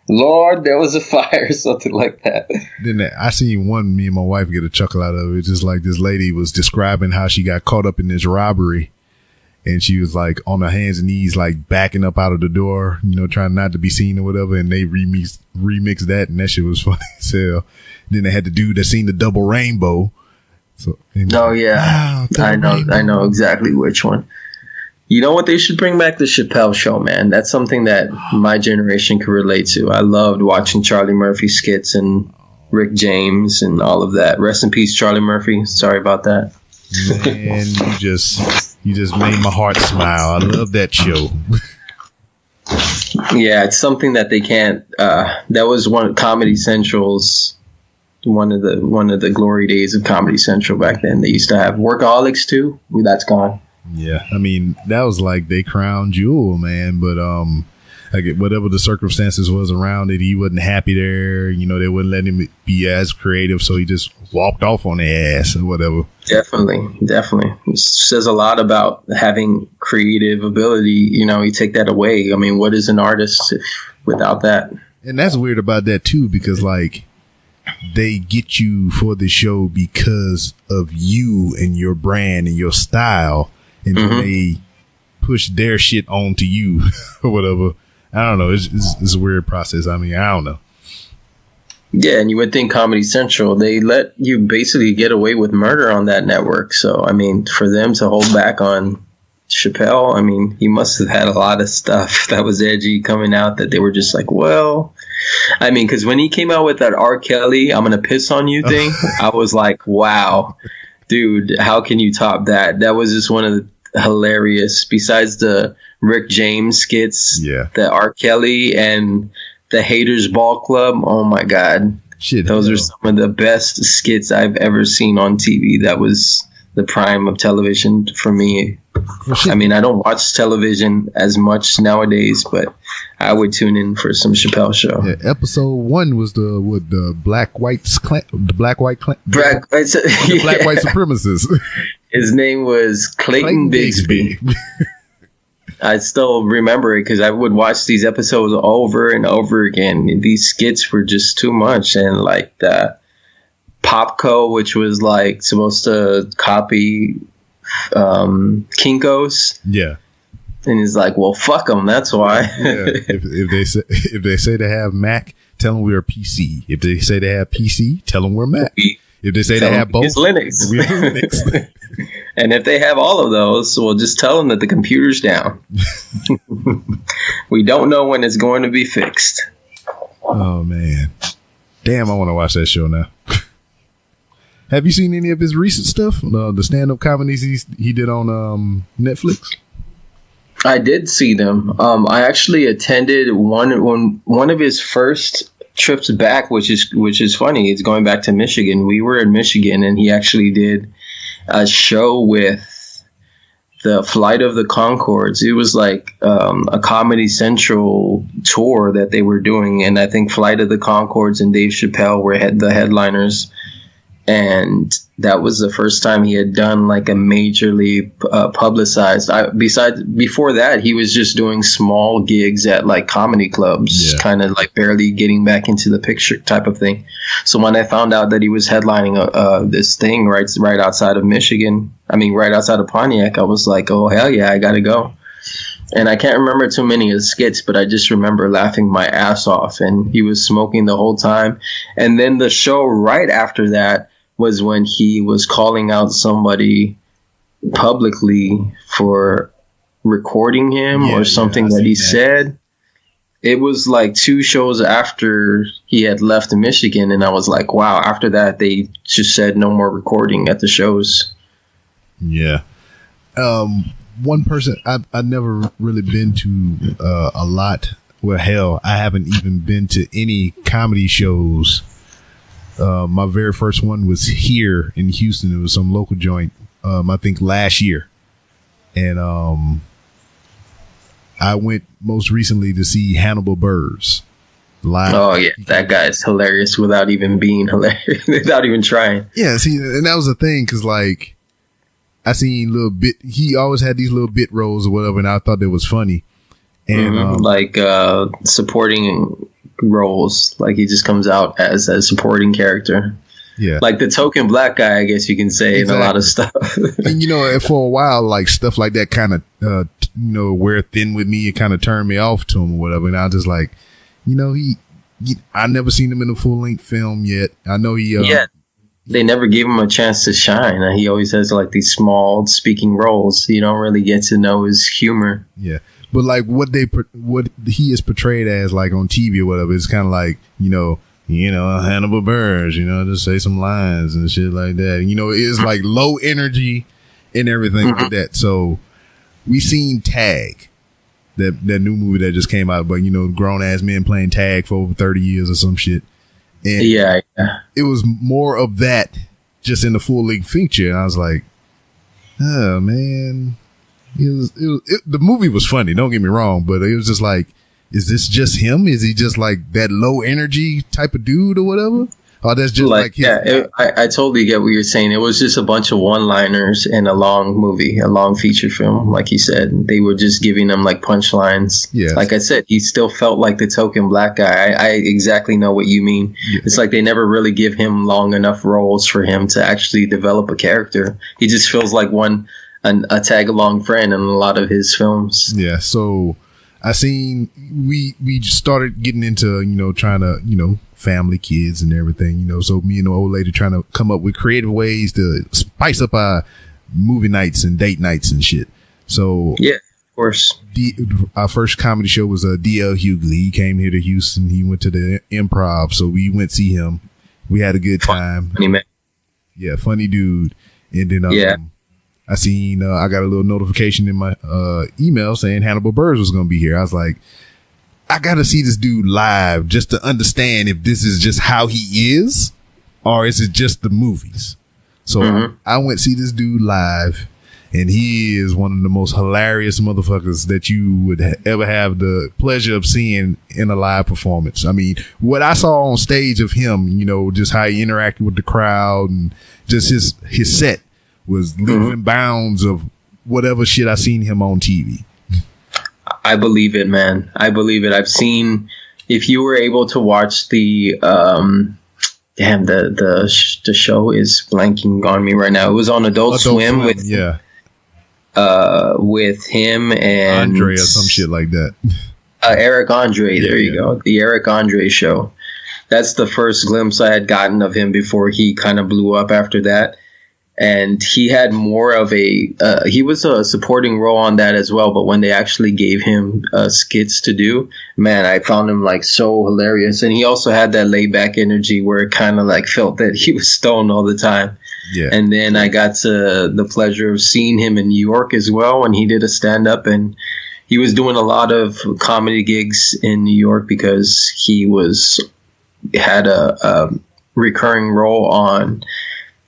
Speaker 3: Lord, there was a fire, something like that.
Speaker 2: Then I seen one, me and my wife get a chuckle out of it. Just like this lady was describing how she got caught up in this robbery. And she was like on her hands and knees, like backing up out of the door, you know, trying not to be seen or whatever. And they remixed that, and that shit was funny as hell. Then they had the dude that seen the double rainbow. So,
Speaker 3: oh yeah, wow, I know exactly which one. You know what? They should bring back the Chappelle Show, man. That's something that my generation could relate to. I loved watching Charlie Murphy skits and Rick James and all of that. Rest in peace, Charlie Murphy. Sorry about that.
Speaker 2: Man, you just made my heart smile. I love that show.
Speaker 3: Yeah, it's something that they can't. That was one of Comedy Central's. One of the glory days of Comedy Central back then. They used to have Workaholics too. That's gone.
Speaker 2: Yeah, I mean that was like they crown jewel, man. But I get whatever the circumstances was around it, he wasn't happy there. You know, they wouldn't let him be as creative, so he just walked off on their ass or whatever. Definitely.
Speaker 3: It says a lot about having creative ability. You know, you take that away. I mean, what is an artist without that?
Speaker 2: And that's weird about that too, because like they get you for the show because of you and your brand and your style, and then they push their shit onto you or whatever. I don't know. It's a weird process. I mean, I don't know.
Speaker 3: Yeah, and you would think Comedy Central, they let you basically get away with murder on that network. So, I mean, for them to hold back on Chappelle, I mean, he must have had a lot of stuff that was edgy coming out that they were just like, well, I mean, because when he came out with that R. Kelly, I'm going to piss on you thing, I was like, wow, dude, how can you top that? That was just one of the hilarious, besides the Rick James skits, the R. Kelly and the Haters Ball Club. Oh my God. Those are some of the best skits I've ever seen on TV. That was the prime of television for me. I mean, I don't watch television as much nowadays, but I would tune in for some Chappelle Show.
Speaker 2: Yeah, episode 1 was the black white supremacists.
Speaker 3: His name was Clayton Bigsby. I still remember it because I would watch these episodes over and over again. These skits were just too much, and like the Popco, which was like supposed to copy Kinko's.
Speaker 2: Yeah.
Speaker 3: And he's like, well, fuck them. That's why.
Speaker 2: Yeah. If they say they have Mac, tell them we're PC. If they say they have PC, tell them we're Mac. If they say they have both,
Speaker 3: it's Linux.
Speaker 2: We're Linux.
Speaker 3: And if they have all of those, we'll just tell them that the computer's down. We don't know when it's going to be fixed.
Speaker 2: Oh, man. Damn, I want to watch that show now. Have you seen any of his recent stuff? The stand-up comedies he did on Netflix?
Speaker 3: I did see them. I actually attended one of his first trips back, which is funny. It's going back to Michigan. We were in Michigan, and he actually did a show with the Flight of the Conchords. It was like a Comedy Central tour that they were doing, and I think Flight of the Conchords and Dave Chappelle were the headliners. And that was the first time he had done like a majorly publicized. Before that, he was just doing small gigs at like comedy clubs, kind of like barely getting back into the picture type of thing. So when I found out that he was headlining this thing right outside of Michigan, right outside of Pontiac, I was like, oh, hell yeah, I got to go. And I can't remember too many of the skits, but I just remember laughing my ass off. And he was smoking the whole time. And then the show right after that was when he was calling out somebody publicly for recording him or something that he said. It was like 2 shows after he had left Michigan, and I was like, wow, after that, they just said no more recording at the shows.
Speaker 2: Yeah. One person, I've never really been to a lot. Well, hell, I haven't even been to any comedy shows. My very first one was here in Houston. It was some local joint, I think last year. And I went most recently to see Hannibal Buress. live.
Speaker 3: Oh yeah, that guy is hilarious without even being hilarious, without even trying.
Speaker 2: Yeah, see, and that was the thing, because like I seen little bit. He always had these little bit roles or whatever, and I thought that was funny. And
Speaker 3: like supporting roles, like he just comes out as a supporting character.
Speaker 2: Yeah,
Speaker 3: like the token black guy, I guess you can say, in a lot of stuff.
Speaker 2: And for a while, like stuff like that kind of wear thin with me. It kind of turned me off to him or whatever. And I was just like, I never seen him in a full length film yet. I know he. They
Speaker 3: never gave him a chance to shine. He always has like these small speaking roles. You don't really get to know his humor.
Speaker 2: Yeah, but like what he is portrayed as, like on TV or whatever, it's kind of like Hannibal Buress, just say some lines and shit like that. It's like low energy and everything like that. So we seen Tag, that new movie that just came out, but grown ass men playing tag for over 30 years or some shit. And it was more of that just in the full length feature. And I was like, oh man, the movie was funny. Don't get me wrong, but it was just like, is this just him? Is he just like that low energy type of dude or whatever? Or that's just like his...
Speaker 3: I totally get what you're saying. It was just a bunch of one-liners in a long movie, a long feature film. Like you said, they were just giving him like punchlines.
Speaker 2: Yeah.
Speaker 3: Like I said, he still felt like the token black guy. I exactly know what you mean. Yeah. It's like they never really give him long enough roles for him to actually develop a character. He just feels like a tag-along friend in a lot of his films.
Speaker 2: Yeah, so... I seen we just started getting into trying to family, kids and everything, so me and the old lady trying to come up with creative ways to spice up our movie nights and date nights and shit. So
Speaker 3: yeah, of course,
Speaker 2: our first comedy show was D.L. Hughley. He came here to Houston. He went to the Improv, so we went see him. We had a good time.
Speaker 3: Funny man.
Speaker 2: Yeah, funny dude. And then I seen, I got a little notification in my email saying Hannibal Buress was going to be here. I was like, I got to see this dude live just to understand if this is just how he is or is it just the movies. So I went to see this dude live, and he is one of the most hilarious motherfuckers that you would ever have the pleasure of seeing in a live performance. I mean, what I saw on stage of him, just how he interacted with the crowd and just his set was leaving bounds of whatever shit I seen him on TV.
Speaker 3: I believe it, man. I believe it. I've seen, if you were able to watch the show is blanking on me right now. It was on Adult Swim with him and
Speaker 2: Andre or some shit like that.
Speaker 3: Eric Andre. There you go. The Eric Andre show. That's the first glimpse I had gotten of him before he kind of blew up after that. And he had more of he was a supporting role on that as well. But when they actually gave him skits to do, man, I found him like so hilarious. And he also had that laid back energy where it kind of like felt that he was stoned all the time.
Speaker 2: Yeah.
Speaker 3: And then I got to the pleasure of seeing him in New York as well when he did a stand up, and he was doing a lot of comedy gigs in New York because he had a recurring role on.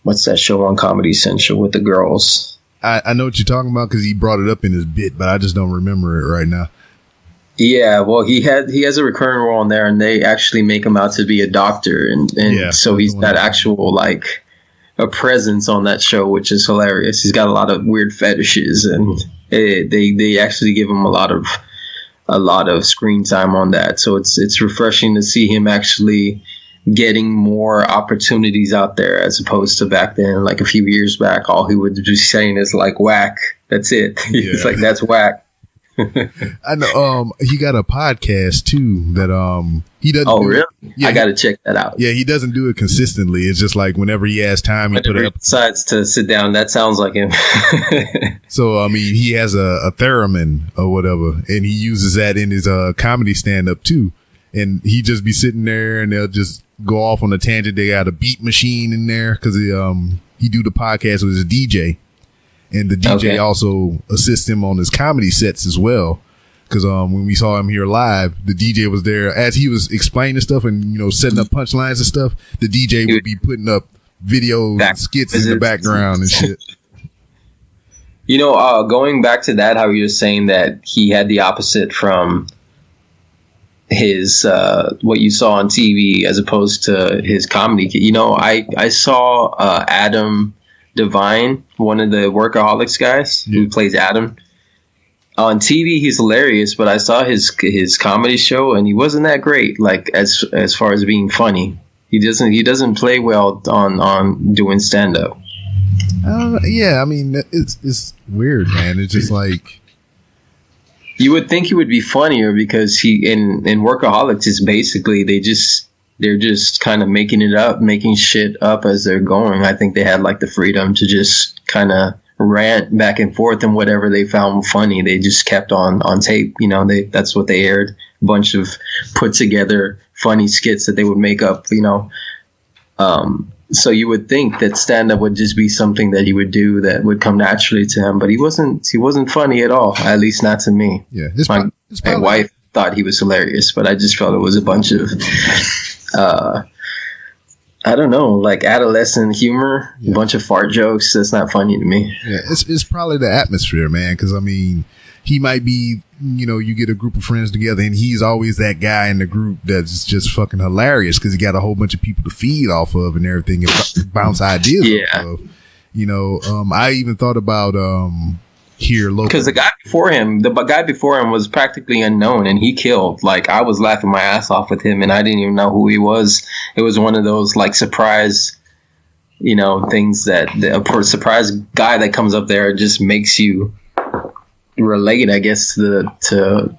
Speaker 3: What's that show on Comedy Central with the girls?
Speaker 2: I know what you're talking about because he brought it up in his bit, but I just don't remember it right now.
Speaker 3: Yeah, well, he has a recurring role in there, and they actually make him out to be a doctor, and so he's got actual like a presence on that show, which is hilarious. He's got a lot of weird fetishes, and they actually give him a lot of screen time on that. So it's refreshing to see him actually getting more opportunities out there as opposed to back then, like a few years back, all he would be saying is like whack. That's it. Yeah. It's like, that's whack.
Speaker 2: I know. He got a podcast too that he doesn't.
Speaker 3: Oh, really? Yeah, I got to check that out.
Speaker 2: Yeah, he doesn't do it consistently. It's just like whenever he has time, he
Speaker 3: decides to sit down. That sounds like him.
Speaker 2: So I mean, he has a theremin or whatever, and he uses that in his comedy stand up too. And he just be sitting there, and they'll just go off on a tangent. They got a beat machine in there because he do the podcast with his DJ, and the DJ also assists him on his comedy sets as well. Because when we saw him here live, the DJ was there as he was explaining stuff and setting up punchlines and stuff. The DJ would be putting up videos, and skits in the background and shit.
Speaker 3: Going back to that, how you were saying that he had the opposite from his what you saw on TV as opposed to his comedy. You know, I saw Adam Devine, one of the Workaholics guys who plays Adam. On TV, he's hilarious, but I saw his comedy show, and he wasn't that great. Like as far as being funny, he doesn't play well on doing stand up.
Speaker 2: Yeah, I mean, it's weird, man. It's just like.
Speaker 3: You would think he would be funnier because he in Workaholics is basically they're just kind of making it up, making shit up as they're going. I think they had like the freedom to just kind of rant back and forth, and whatever they found funny, they just kept on tape. You know, that's what they aired, a bunch of put together funny skits that they would make up. You know, so you would think that stand-up would just be something that he would do that would come naturally to him, but he wasn't funny at all, at least not to me.
Speaker 2: Yeah,
Speaker 3: my wife thought he was hilarious, but I just felt it was a bunch of I don't know, like adolescent humor, a bunch of fart jokes. That's not funny to me.
Speaker 2: Yeah, it's probably the atmosphere, man, because I mean, he might be, you know, you get a group of friends together and he's always that guy in the group that's just fucking hilarious because he got a whole bunch of people to feed off of and everything and bounce ideas off of. You know, I even thought about here locally. Because
Speaker 3: the guy before him was practically unknown and he killed. Like, I was laughing my ass off with him and I didn't even know who he was. It was one of those like surprise, you know, things that a surprise guy that comes up there just makes you relate, I guess, to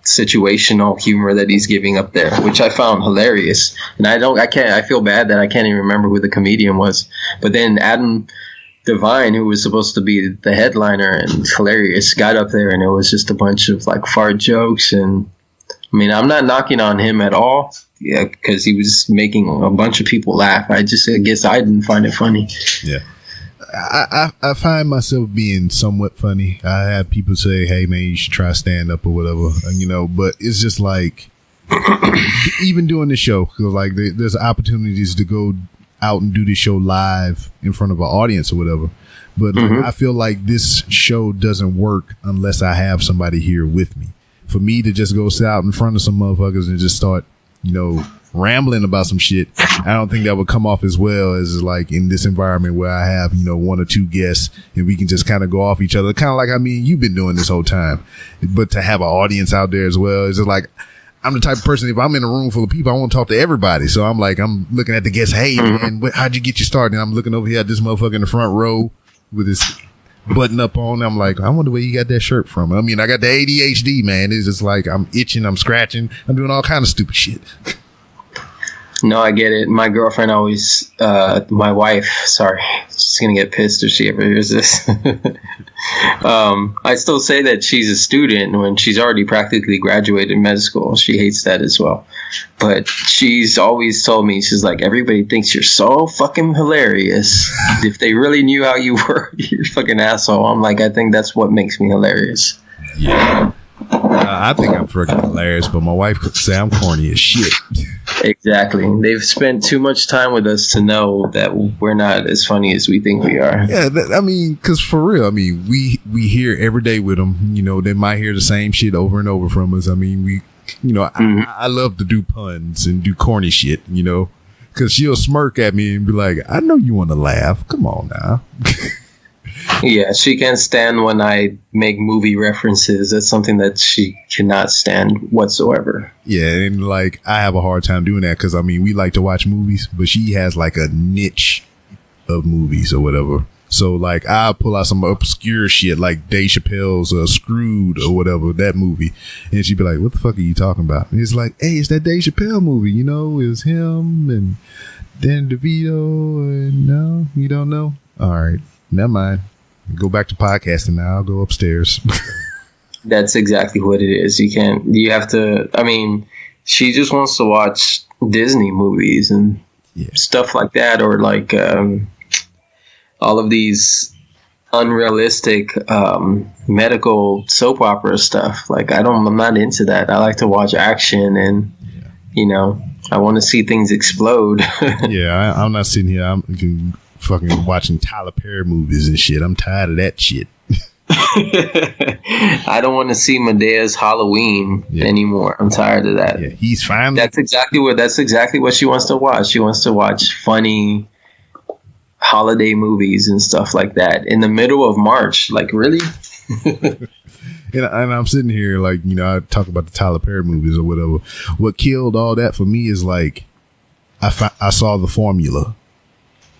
Speaker 3: situational humor that he's giving up there, which I found hilarious. And I feel bad that I can't even remember who the comedian was. But then Adam Devine, who was supposed to be the headliner and hilarious, got up there and it was just a bunch of like fart jokes. And I mean, I'm not knocking on him at all, yeah, because he was making a bunch of people laugh. I guess I didn't find it funny.
Speaker 2: Yeah. I find myself being somewhat funny. I have people say, hey man, you should try stand up or whatever, you know, but it's just like, even doing the show, cause like there's opportunities to go out and do the show live in front of an audience or whatever. But I feel like this show doesn't work unless I have somebody here with me. For me to just go sit out in front of some motherfuckers and just start, you know, rambling about some shit, I don't think that would come off as well as like in this environment where I have, you know, one or two guests and we can just kind of go off each other, kind of like, I mean, you've been doing this whole time, but to have an audience out there as well, it's just like, I'm the type of person, if I'm in a room full of people, I want to talk to everybody. So I'm like, I'm looking at the guests, hey man, how'd you get you started? And I'm looking over here at this motherfucker in the front row with his button up on. I'm like, I wonder where you got that shirt from. I mean, I got the ADHD, man. It's just like, I'm itching, I'm scratching, I'm doing all kind of stupid shit.
Speaker 3: No, I get it. My girlfriend always, my wife, sorry, she's going to get pissed if she ever hears this. I still say that she's a student when she's already practically graduated med school. She hates that as well. But she's always told me, she's like, everybody thinks you're so fucking hilarious. If they really knew how you were, you're a fucking asshole. I'm like, I think that's what makes me hilarious.
Speaker 2: Yeah. I think I'm freaking hilarious, but my wife could say I'm corny as shit.
Speaker 3: Exactly. They've spent too much time with us to know that we're not as funny as we think we are.
Speaker 2: Yeah, I mean, because for real, I mean, we hear every day with them. You know, they might hear the same shit over and over from us. I mean, you know, I love to do puns and do corny shit, you know, because she'll smirk at me and be like, I know you want to laugh. Come on now.
Speaker 3: Yeah, she can't stand when I make movie references. That's something that she cannot stand whatsoever.
Speaker 2: Yeah, and like I have a hard time doing that because I mean we like to watch movies, but she has like a niche of movies or whatever. So like I'll pull out some obscure shit like Dave Chappelle's Screwed or whatever, that movie, and she'd be like, "What the fuck are you talking about?" And it's like, "Hey, it's that Dave Chappelle movie. You know, it was him and Dan DeVito." And no, you don't know. All right, never mind. Go back to podcasting now. I'll go upstairs.
Speaker 3: That's exactly what it is. You have to, I mean, she just wants to watch Disney movies and stuff like that, or like all of these unrealistic medical soap opera stuff. Like, I'm not into that. I like to watch action and, you know, I want to see things explode.
Speaker 2: Yeah, I'm not sitting here. I'm fucking watching Tyler Perry movies and shit. I'm tired of that shit.
Speaker 3: I don't want to see Medea's Halloween anymore. I'm tired of that.
Speaker 2: Yeah, he's fine.
Speaker 3: That's exactly what she wants to watch. She wants to watch funny holiday movies and stuff like that in the middle of March. Like, really?
Speaker 2: And I'm sitting here like, I talk about the Tyler Perry movies or whatever. What killed all that for me is like, I saw the formula.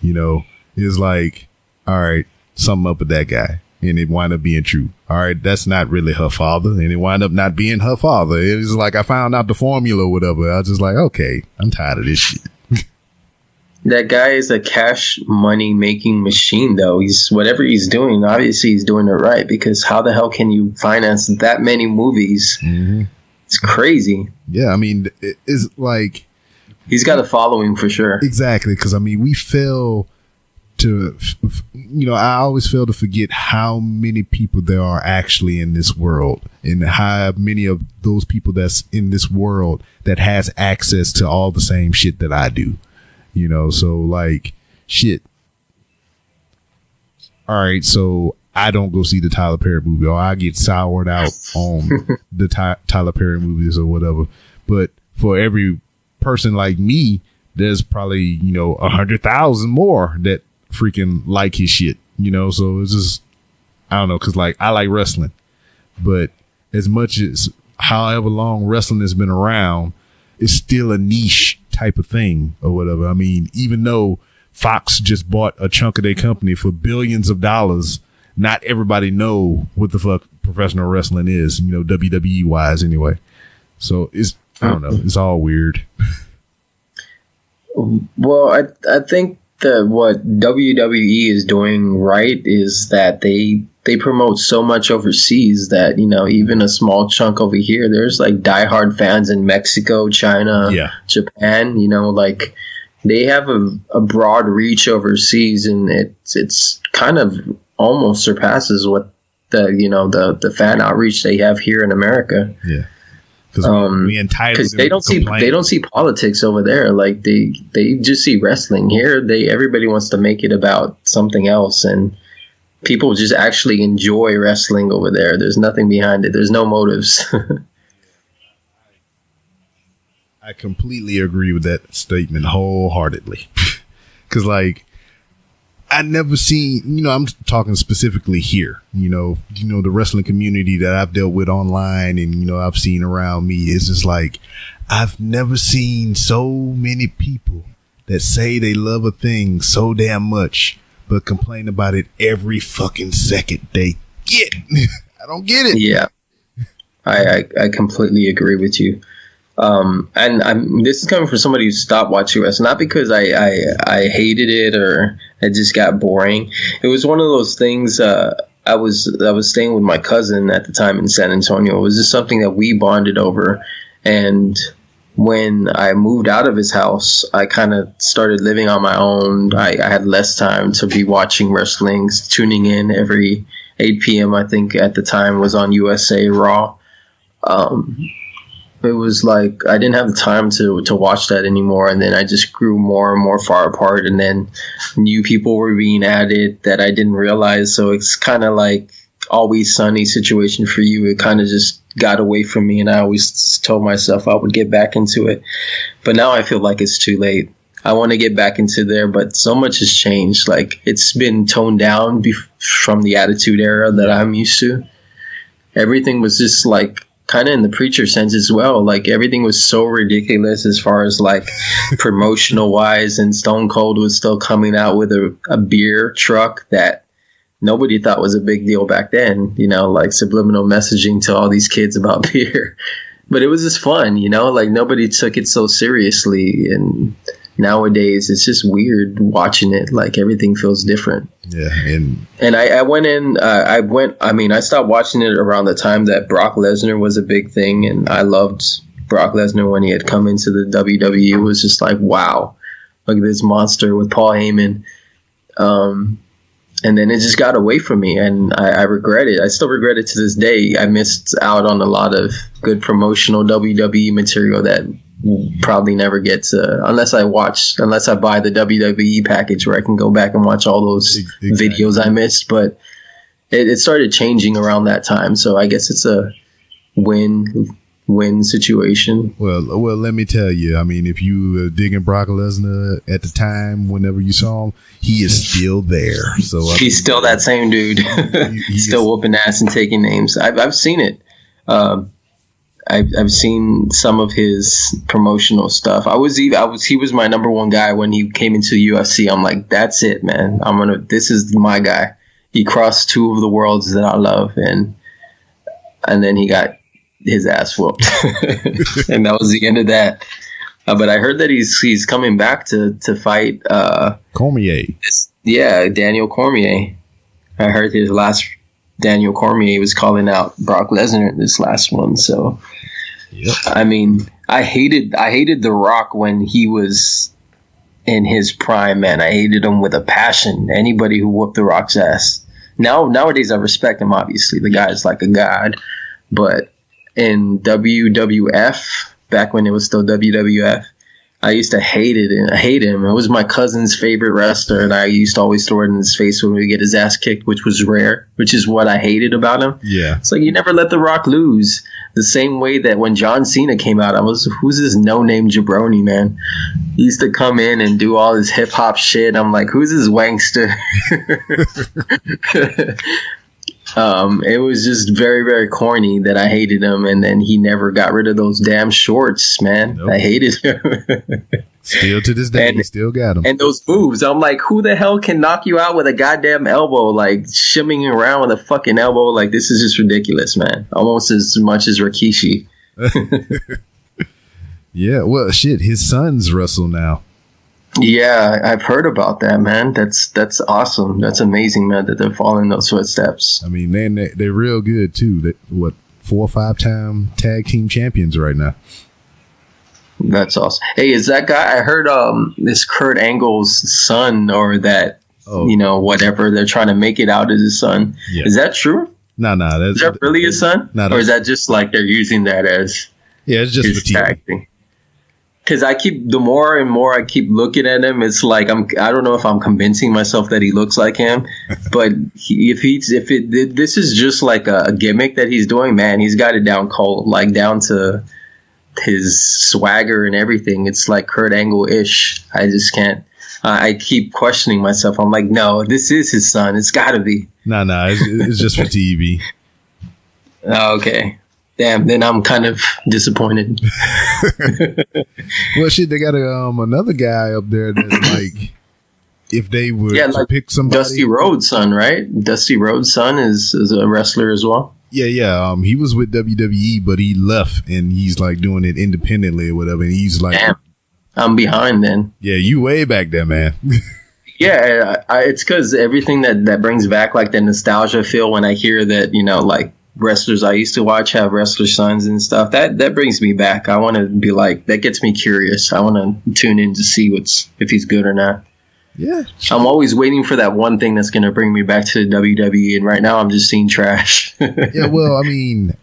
Speaker 2: It's like, all right, something up with that guy. And it wound up being true. All right, that's not really her father. And it wound up not being her father. It was like I found out the formula or whatever. I was just like, okay, I'm tired of this shit.
Speaker 3: That guy is a cash money making machine, though. Whatever he's doing, obviously he's doing it right, because how the hell can you finance that many movies? Mm-hmm. It's crazy.
Speaker 2: Yeah, I mean, it's like...
Speaker 3: He's got a following for sure.
Speaker 2: Exactly, because, I mean, we fail to... I always fail to forget how many people there are actually in this world, and how many of those people that's in this world that has access to all the same shit that I do. So like, shit. All right, so I don't go see the Tyler Perry movie, or I get soured out on the Tyler Perry movies or whatever. But for every person like me, there's probably 100,000 more that freaking like his shit. So it's just, I don't know, because like I like wrestling, but as much as however long wrestling has been around, it's still a niche type of thing or whatever. I mean, even though Fox just bought a chunk of their company for billions of dollars, not everybody know what the fuck professional wrestling is, WWE wise anyway. So I don't know. It's all weird.
Speaker 3: Well, I think that what WWE is doing right is that they promote so much overseas that, even a small chunk over here, there's like diehard fans in Mexico, China, Japan, like they have a broad reach overseas, and it's kind of almost surpasses what the fan outreach they have here in America.
Speaker 2: Yeah. Because
Speaker 3: they don't see politics over there. Like they just see wrestling. Here everybody wants to make it about something else, and people just actually enjoy wrestling over there. There's nothing behind it. There's no motives.
Speaker 2: I completely agree with that statement wholeheartedly. Because like, I never seen, I'm talking specifically here, the wrestling community that I've dealt with online and, I've seen around me is just like, I've never seen so many people that say they love a thing so damn much, but complain about it every fucking second they get. I don't get it.
Speaker 3: Yeah. I completely agree with you. And this is coming from somebody who stopped watching wrestling, not because I hated it or it just got boring. It was one of those things. I was staying with my cousin at the time in San Antonio. It was just something that we bonded over. And when I moved out of his house, I kind of started living on my own. I had less time to be watching wrestling, tuning in every 8 p.m. I think at the time was on USA Raw. It was like I didn't have the time to watch that anymore, and then I just grew more and more far apart, and then new people were being added that I didn't realize. So it's kind of like Always Sunny situation for you. It kind of just got away from me, and I always told myself I would get back into it. But now I feel like it's too late. I want to get back into there, but so much has changed. Like, it's been toned down from the Attitude Era that I'm used to. Everything was just like kind of in the preacher sense as well. Like, everything was so ridiculous as far as like promotional wise, and Stone Cold was still coming out with a beer truck that nobody thought was a big deal back then, like subliminal messaging to all these kids about beer. But it was just fun, like nobody took it so seriously. And nowadays it's just weird watching it. Like, everything feels different.
Speaker 2: Yeah.
Speaker 3: And I stopped watching it around the time that Brock Lesnar was a big thing. And I loved Brock Lesnar when he had come into the WWE. It was just like, wow, look at this monster with Paul Heyman. And then it just got away from me, and I regret it. I still regret it to this day. I missed out on a lot of good promotional WWE material that we'll probably never get to, unless I buy the WWE package where I can go back and watch all those videos I missed. But it started changing around that time. So I guess it's a win situation.
Speaker 2: Well, let me tell you. I mean, if you were digging Brock Lesnar at the time, whenever you saw him, he is still there. So
Speaker 3: he's still that same dude, he's still whooping ass and taking names. I've seen it. I've seen some of his promotional stuff. He was my number one guy when he came into the UFC. I'm like, that's it, man. This is my guy. He crossed two of the worlds that I love, and then he got his ass whooped, and that was the end of that. But I heard that he's coming back to fight
Speaker 2: Cormier.
Speaker 3: Daniel Cormier. I heard his last Daniel Cormier was calling out Brock Lesnar in this last one. So, yep. I mean, I hated The Rock when he was in his prime, man. I hated him with a passion. Anybody who whooped The Rock's ass. Nowadays, I respect him. Obviously, the guy is like a god. But in WWF, back when it was still WWF, I used to hate him. It was my cousin's favorite wrestler, and I used to always throw it in his face when we get his ass kicked, which was rare, which is what I hated about him.
Speaker 2: Yeah.
Speaker 3: It's like, you never let The Rock lose. The same way that when John Cena came out, who's this no-name jabroni, man? He used to come in and do all his hip-hop shit. I'm like, who's this wankster? It was just very, very corny that I hated him, and then he never got rid of those damn shorts, man. Nope. I hated him.
Speaker 2: Still to this day, he still got him.
Speaker 3: And those moves, I'm like, who the hell can knock you out with a goddamn elbow? Like, shimmying around with a fucking elbow? Like, this is just ridiculous, man. Almost as much as Rikishi.
Speaker 2: Yeah, well, shit, his sons wrestle now.
Speaker 3: Yeah, I've heard about that, man. That's awesome. That's amazing, man, that they're following those footsteps.
Speaker 2: I mean, they're real good, too. 4 or 5 time tag team champions right now.
Speaker 3: That's awesome. Hey, is that guy, I heard this Kurt Angle's son, or that, whatever, they're trying to make it out as his son. Yeah. Is that true?
Speaker 2: No.
Speaker 3: Is that really his son? Or is that just like they're using that as
Speaker 2: it's just
Speaker 3: his tag thing? Because the more and more I keep looking at him, it's like I don't know if I'm convincing myself that he looks like him, but this is just like a gimmick that he's doing, man. He's got it down cold, like down to his swagger and everything. It's like Kurt Angle-ish. I just can't. I keep questioning myself. I'm like, no, this is his son. It's got to be.
Speaker 2: No, it's just for TV.
Speaker 3: Oh, okay. Damn, then I'm kind of disappointed.
Speaker 2: Well, shit, they got another guy up there that's like, if they were to pick somebody.
Speaker 3: Dusty Rhodes' son, right? Dusty Rhodes' son is a wrestler as well.
Speaker 2: Yeah. He was with WWE, but he left, and he's like doing it independently or whatever. And he's like,
Speaker 3: damn, I'm behind then.
Speaker 2: Yeah, you way back there, man.
Speaker 3: Yeah, it's because everything that brings back like the nostalgia feel when I hear that, like, wrestlers I used to watch have wrestler sons and stuff. That brings me back. I want to be like, that gets me curious. I want to tune in to see if he's good or not.
Speaker 2: Yeah,
Speaker 3: I'm always waiting for that one thing that's going to bring me back to the WWE, and right now I'm just seeing trash.
Speaker 2: Yeah, well, I mean,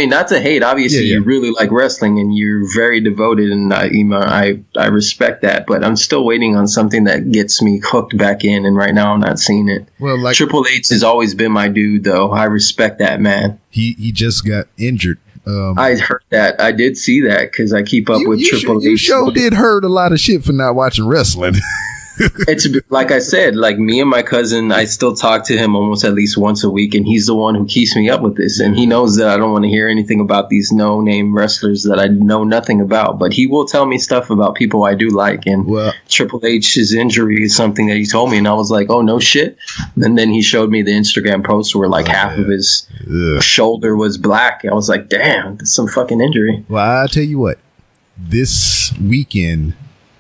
Speaker 3: not to hate. Obviously, you really like wrestling and you're very devoted, and I respect that. But I'm still waiting on something that gets me hooked back in, and right now I'm not seeing it. Well, like Triple H has always been my dude, though. I respect that, man.
Speaker 2: He just got injured.
Speaker 3: I heard that. I did see that because I keep up with Triple H.
Speaker 2: You sure did heard a lot of shit for not watching wrestling.
Speaker 3: It's like I said, like me and my cousin, I still talk to him almost at least once a week, and he's the one who keeps me up with this. And he knows that I don't want to hear anything about these no-name wrestlers that I know nothing about. But he will tell me stuff about people I do like. And Triple H's injury is something that he told me, and I was like, oh, no shit. And then he showed me the Instagram post where like half of his shoulder was black. I was like, damn, that's some fucking injury.
Speaker 2: Well, I'll tell you what, this weekend,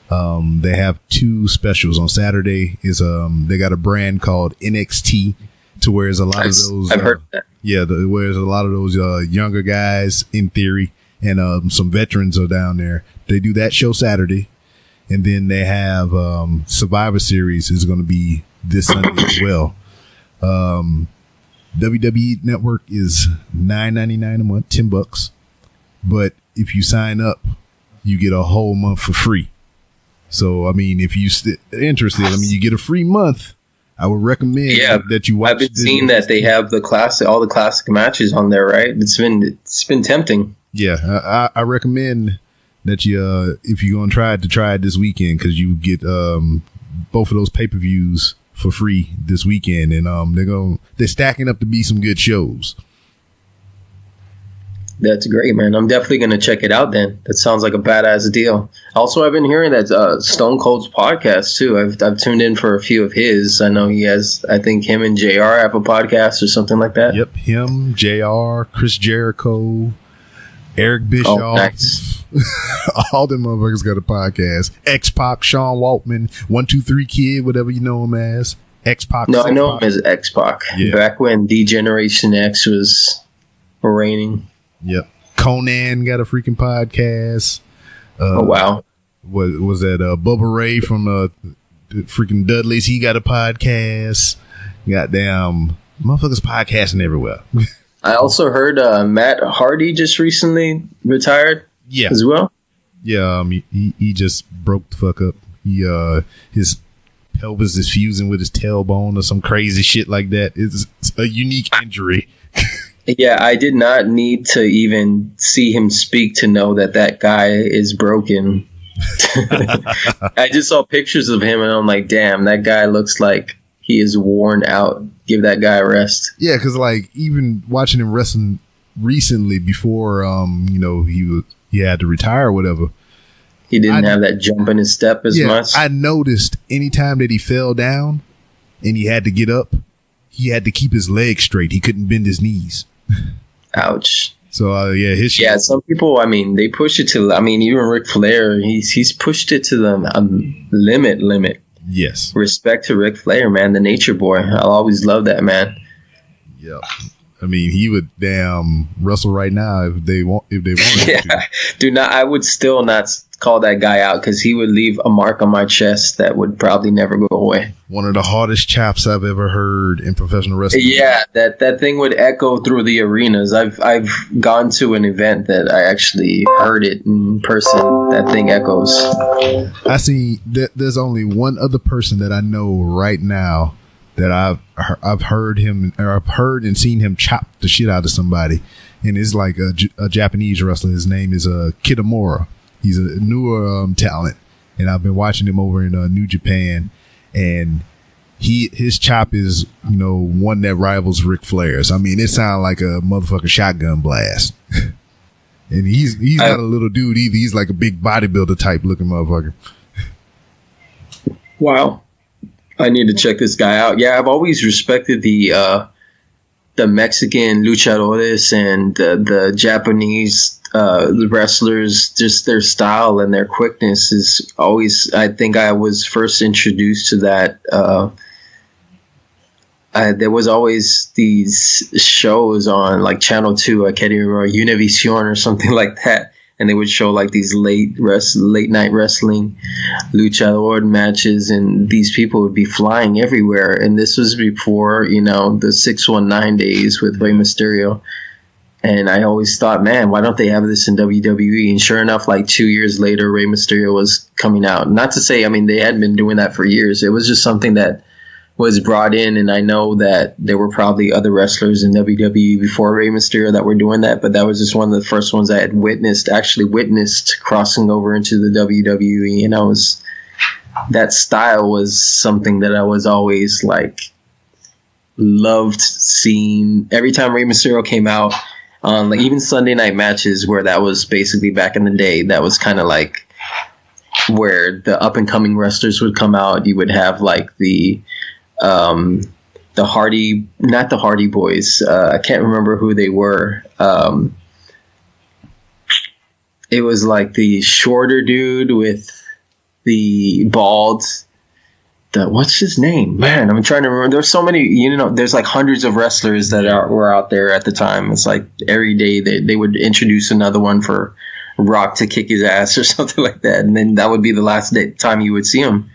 Speaker 2: they have 2 specials. On Saturday is they got a brand called NXT, to where there's a lot of those.
Speaker 3: I've heard that.
Speaker 2: Yeah, where there's a lot of those younger guys in theory, and some veterans are down there. They do that show Saturday, and then they have Survivor Series is going to be this Sunday as well. WWE Network is $9.99 a month, $10, but if you sign up, you get a whole month for free. So, I mean, if you're interested, you get a free month, I would recommend that you watch.
Speaker 3: I've been seeing that they have all the classic matches on there, right? It's been tempting.
Speaker 2: Yeah, I recommend that you, if you're gonna try it this weekend, because you get both of those pay-per-views for free this weekend, and they're stacking up to be some good shows.
Speaker 3: That's great, man. I'm definitely going to check it out then. That sounds like a badass deal. Also, I've been hearing that Stone Cold's podcast, too. I've tuned in for a few of his. I know he has, I think him and JR have a podcast or something like that.
Speaker 2: Yep, him, JR, Chris Jericho, Eric Bischoff.
Speaker 3: Oh, nice.
Speaker 2: All them motherfuckers got a podcast. X-Pac, Sean Waltman, 123 Kid, whatever you know him as. X-Pac.
Speaker 3: No, I know him as X-Pac. Yeah. Back when D-Generation X was reigning.
Speaker 2: Yep. Conan got a freaking podcast.
Speaker 3: Oh, wow.
Speaker 2: What was that? Bubba Ray from freaking Dudley's. He got a podcast. Goddamn motherfuckers podcasting everywhere.
Speaker 3: I also heard Matt Hardy just recently retired.
Speaker 2: Yeah.
Speaker 3: As well.
Speaker 2: Yeah. He just broke the fuck up. His pelvis is fusing with his tailbone or some crazy shit like that. It's a unique injury.
Speaker 3: Yeah, I did not need to even see him speak to know that guy is broken. I just saw pictures of him and I'm like, damn, that guy looks like he is worn out. Give that guy a rest.
Speaker 2: Yeah, because like even watching him wrestling recently before, he had to retire or whatever.
Speaker 3: He didn't have that jump in his step as much.
Speaker 2: I noticed anytime that he fell down and he had to get up, he had to keep his legs straight. He couldn't bend his knees.
Speaker 3: Ouch.
Speaker 2: So his shit.
Speaker 3: Yeah, some people, they push it to. Even Ric Flair, he's pushed it to the limit.
Speaker 2: Yes.
Speaker 3: Respect to Ric Flair, man, the Nature Boy. I'll always love that man.
Speaker 2: Yep. He would damn wrestle right now if they wanted to.
Speaker 3: I would still not call that guy out because he would leave a mark on my chest that would probably never go away.
Speaker 2: One of the hardest chops I've ever heard in professional wrestling.
Speaker 3: Yeah, that thing would echo through the arenas. I've gone to an event that I actually heard it in person. That thing echoes.
Speaker 2: I see. There's only one other person that I know right now that I've heard him, or I've heard and seen him chop the shit out of somebody, and it's like a Japanese wrestler. His name is Kitamura. He's a newer talent, and I've been watching him over in New Japan, and his chop is one that rivals Ric Flair's. It sounds like a motherfucking shotgun blast. And he's not a little dude either. He's like a big bodybuilder type looking motherfucker.
Speaker 3: Wow. I need to check this guy out. Yeah, I've always respected the Mexican luchadores and the Japanese wrestlers. Just their style and their quickness is always. I think I was first introduced to that. There was always these shows on like Channel 2. I can't even remember, Univision or something like that. And they would show like these late night wrestling luchador matches, and these people would be flying everywhere. And this was before, the 619 days with Rey Mysterio. And I always thought, man, why don't they have this in WWE? And sure enough, like 2 years later, Rey Mysterio was coming out. Not to say, they hadn't been doing that for years. It was just something that was brought in, and I know that there were probably other wrestlers in WWE before Rey Mysterio that were doing that, but that was just one of the first ones I had actually witnessed crossing over into the WWE, and that style was something that I was always like loved seeing. Every time Rey Mysterio came out on like even Sunday night matches, where that was basically back in the day, that was kind of like where the up and coming wrestlers would come out. You would have like the Hardy, not the Hardy Boys. I can't remember who they were. It was like the shorter dude with the bald. What's his name? Man, I'm trying to remember. There's so many. There's like hundreds of wrestlers that were out there at the time. It's like every day they would introduce another one for Rock to kick his ass or something like that, and then that would be the last time you would see him.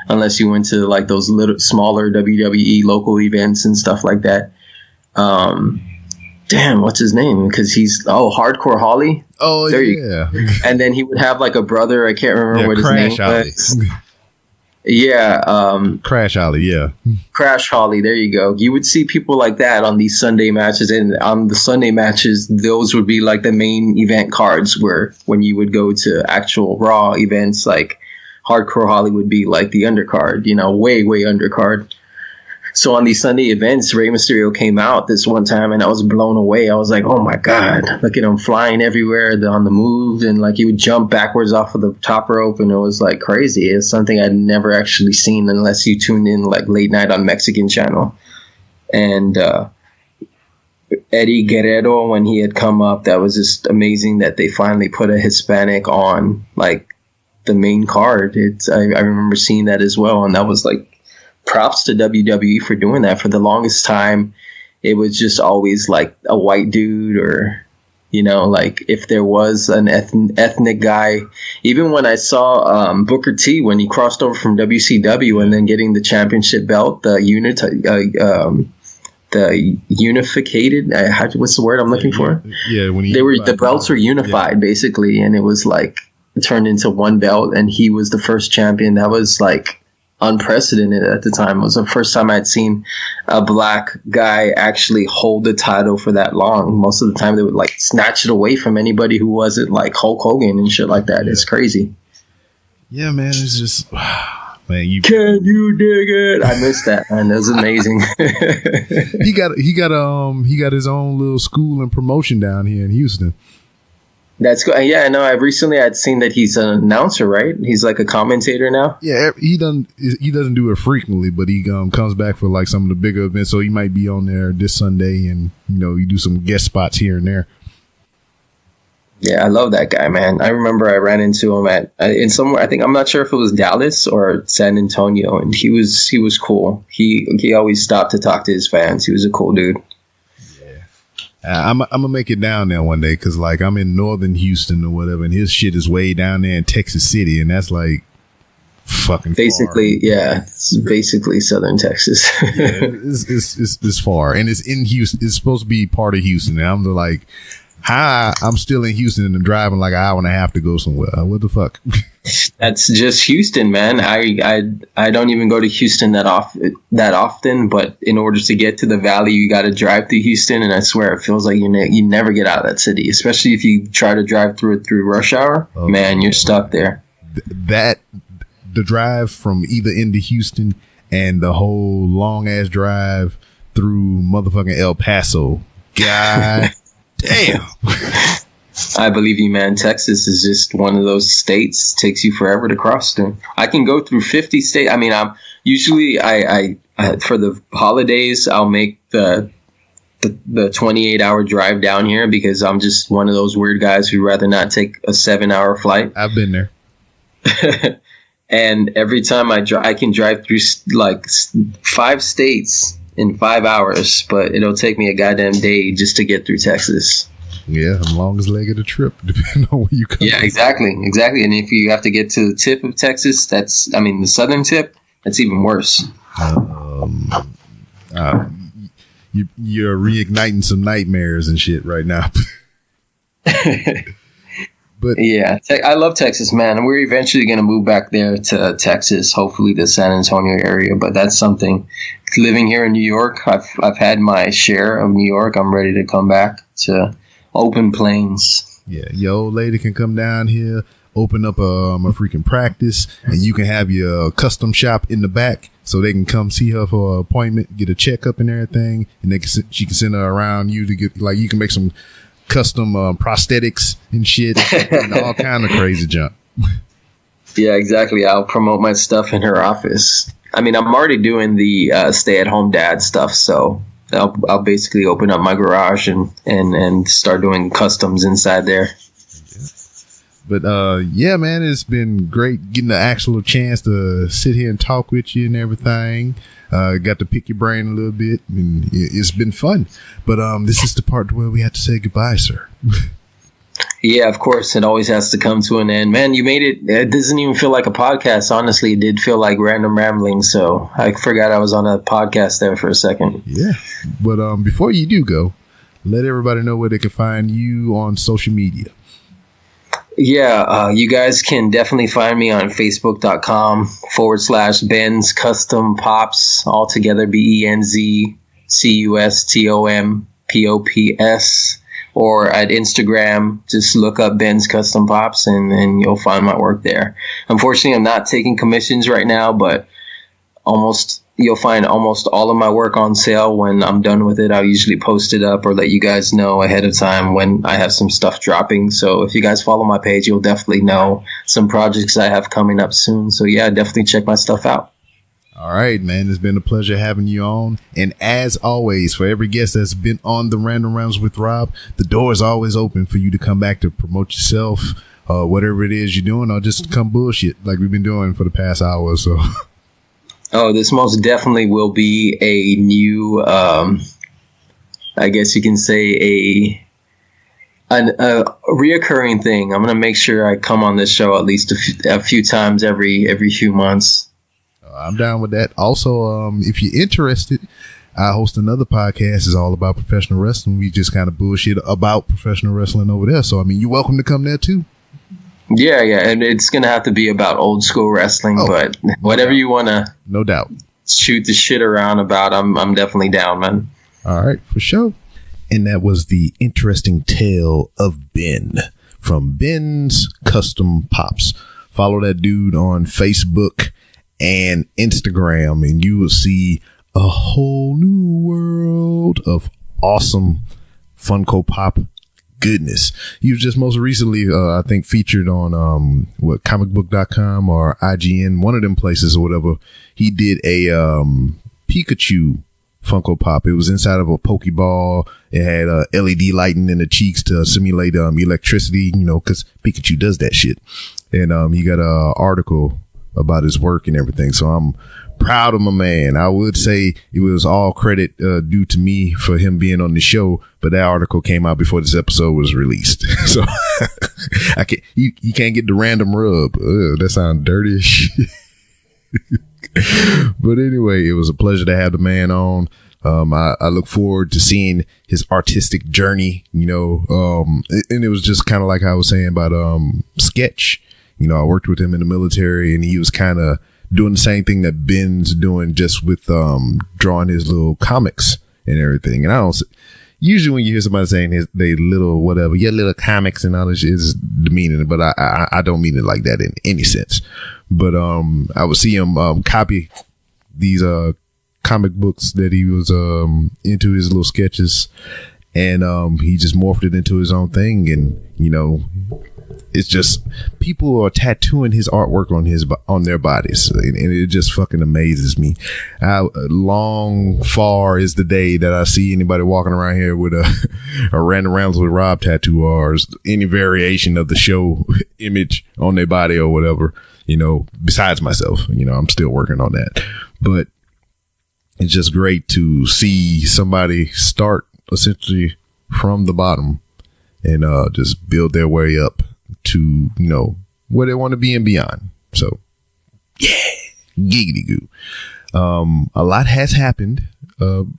Speaker 3: Unless you went to like those little smaller WWE local events and stuff like that. Damn, what's his name? Because he's Hardcore Holly.
Speaker 2: Oh, there you go.
Speaker 3: And then he would have like a brother. I can't remember what his name was. Yeah.
Speaker 2: Crash Holly. Yeah.
Speaker 3: Crash Holly. There you go. You would see people like that on these Sunday matches. And on the Sunday matches, those would be like the main event cards where when you would go to actual Raw events, like Hardcore Holly would be like the undercard, way undercard. So on these Sunday events, Rey Mysterio came out this one time and I was blown away. I was like, oh my God, look at him flying everywhere on the move. And like he would jump backwards off of the top rope and it was like crazy. It's something I'd never actually seen unless you tuned in like late night on Mexican channel. And Eddie Guerrero, when he had come up, that was just amazing that they finally put a Hispanic on like the main card. I remember seeing that as well. And that was like, props to WWE for doing that. For the longest time, it was just always like a white dude or, like if there was an ethnic guy. Even when I saw Booker T, when he crossed over from WCW and then getting the championship belt, the unificated, what's the word I'm looking for?
Speaker 2: Yeah, when
Speaker 3: the belts were unified basically, and it was like it turned into one belt, and he was the first champion. That was like unprecedented at the time. It was the first time I'd seen a black guy actually hold the title for that long. Most of the time they would like snatch it away from anybody who wasn't like Hulk Hogan and shit like that. Yeah. It's crazy.
Speaker 2: Yeah, man. It's just, man,
Speaker 3: can you dig it? I missed that, man. That was amazing.
Speaker 2: he got his own little school and promotion down here in Houston.
Speaker 3: That's good. Yeah, no. I'd seen that he's an announcer, right? He's like a commentator now.
Speaker 2: Yeah, he doesn't do it frequently, but he comes back for like some of the bigger events. So he might be on there this Sunday, and you do some guest spots here and there.
Speaker 3: Yeah, I love that guy, man. I remember I ran into him in somewhere. I think I'm not sure if it was Dallas or San Antonio, and he was cool. He always stopped to talk to his fans. He was a cool dude.
Speaker 2: I'm gonna make it down there one day because like I'm in northern Houston or whatever, and his shit is way down there in Texas City, and that's like fucking
Speaker 3: basically
Speaker 2: far.
Speaker 3: Yeah, it's basically southern Texas.
Speaker 2: Yeah, it's far, and it's in Houston. It's supposed to be part of Houston, and I'm like, I'm still in Houston and I'm driving like an hour and a half to go somewhere. What the fuck?
Speaker 3: That's just Houston, man. I don't even go to Houston that often, but in order to get to the valley, you got to drive through Houston, and I swear it feels like you never get out of that city, especially if you try to drive through it through rush hour. Oh, man, you're stuck there.
Speaker 2: The drive from either end of Houston and the whole long ass drive through motherfucking El Paso. God damn.
Speaker 3: I believe you, man. Texas is just one of those states. Takes you forever to cross through. I can go through 50 states. I mean, I'm usually I for the holidays I'll make the 28-hour drive down here because I'm just one of those weird guys who'd rather not take a 7-hour flight.
Speaker 2: I've been there.
Speaker 3: And every time I can drive through like 5 states in 5 hours, but it'll take me a goddamn day just to get through Texas.
Speaker 2: Yeah, the longest leg of the trip, depending on where you come.
Speaker 3: Yeah, exactly. And if you have to get to the tip of Texas, the southern tip, that's even worse.
Speaker 2: You're reigniting some nightmares and shit right now. But
Speaker 3: yeah, I love Texas, man. We're eventually going to move back there to Texas, hopefully the San Antonio area. But that's something. Living here in New York, I've had my share of New York. I'm ready to come back to open plains.
Speaker 2: Yeah, your old lady can come down here, open up a freaking practice, and you can have your custom shop in the back, so they can come see her for an appointment, get a checkup and everything, and she can send her around you to get like you can make some custom prosthetics and shit, and all kind of crazy junk.
Speaker 3: Yeah, exactly. I'll promote my stuff in her office. I mean, I'm already doing the stay-at-home dad stuff, so I'll basically open up my garage and start doing customs inside there.
Speaker 2: But yeah, man, it's been great getting the actual chance to sit here and talk with you and everything. Got to pick your brain a little bit, and it's been fun. But this is the part where we have to say goodbye, sir.
Speaker 3: Yeah, of course. It always has to come to an end. Man, you made it. It doesn't even feel like a podcast. Honestly, it did feel like random rambling. So I forgot I was on a podcast there for a second.
Speaker 2: Yeah. But before you do go, let everybody know where they can find you on social media.
Speaker 3: Yeah, you guys can definitely find me on Facebook.com/Benz Custom Pops, all together BENZ CUSTOM POPS, or at Instagram, just look up Benz Custom Pops and you'll find my work there. Unfortunately, I'm not taking commissions right now, but you'll find almost all of my work on sale. When I'm done with it, I'll usually post it up or let you guys know ahead of time when I have some stuff dropping. So if you guys follow my page, you'll definitely know some projects I have coming up soon. So yeah, definitely check my stuff out.
Speaker 2: All right, man. It's been a pleasure having you on. And as always, for every guest that's been on the Random Rounds with Rob, the door is always open for you to come back to promote yourself, whatever it is you're doing, or just come bullshit like we've been doing for the past hour or so.
Speaker 3: Oh, this most definitely will be a new, I guess you can say a reoccurring thing. I'm going to make sure I come on this show at least a few times every few months.
Speaker 2: I'm down with that. Also, if you're interested, I host another podcast. It's all about professional wrestling. We just kind of bullshit about professional wrestling over there. So, I mean, you're welcome to come there too.
Speaker 3: Yeah. And it's going to have to be about old school wrestling, but whatever you want to.
Speaker 2: No doubt.
Speaker 3: Shoot the shit around about, I'm definitely down, man.
Speaker 2: All right, for sure. And that was the interesting tale of Ben from Benz Custom Pops. Follow that dude on Facebook and Instagram, and you will see a whole new world of awesome Funko Pop goodness. He was just most recently, I think, featured on comicbook.com or IGN, one of them places or whatever. He did a Pikachu Funko Pop. It was inside of a Pokeball. It had LED lighting in the cheeks to simulate electricity, because Pikachu does that shit. And he got an article about his work and everything. So I'm proud of my man. I would say it was all credit due to me for him being on the show, but that article came out before this episode was released. So you can't get the random rub. That sounds dirty as shit. But anyway, it was a pleasure to have the man on. I look forward to seeing his artistic journey, and it was just kind of like I was saying about Sketch. I worked with him in the military, and he was kind of doing the same thing that Ben's doing, just with drawing his little comics and everything. And usually when you hear somebody saying they little whatever, your little comics and all this shit is demeaning, but I don't mean it like that in any sense. But I would see him copy these comic books that he was into, his little sketches, and he just morphed it into his own thing. And it's just people are tattooing his artwork on their bodies, and it just fucking amazes me. How long far is the day that I see anybody walking around here with a Random Rounds with Rob tattoo, or any variation of the show image on their body or whatever, besides myself. I'm still working on that, but it's just great to see somebody start essentially from the bottom and just build their way up to where they want to be and beyond. So yeah, giggity goo. A lot has happened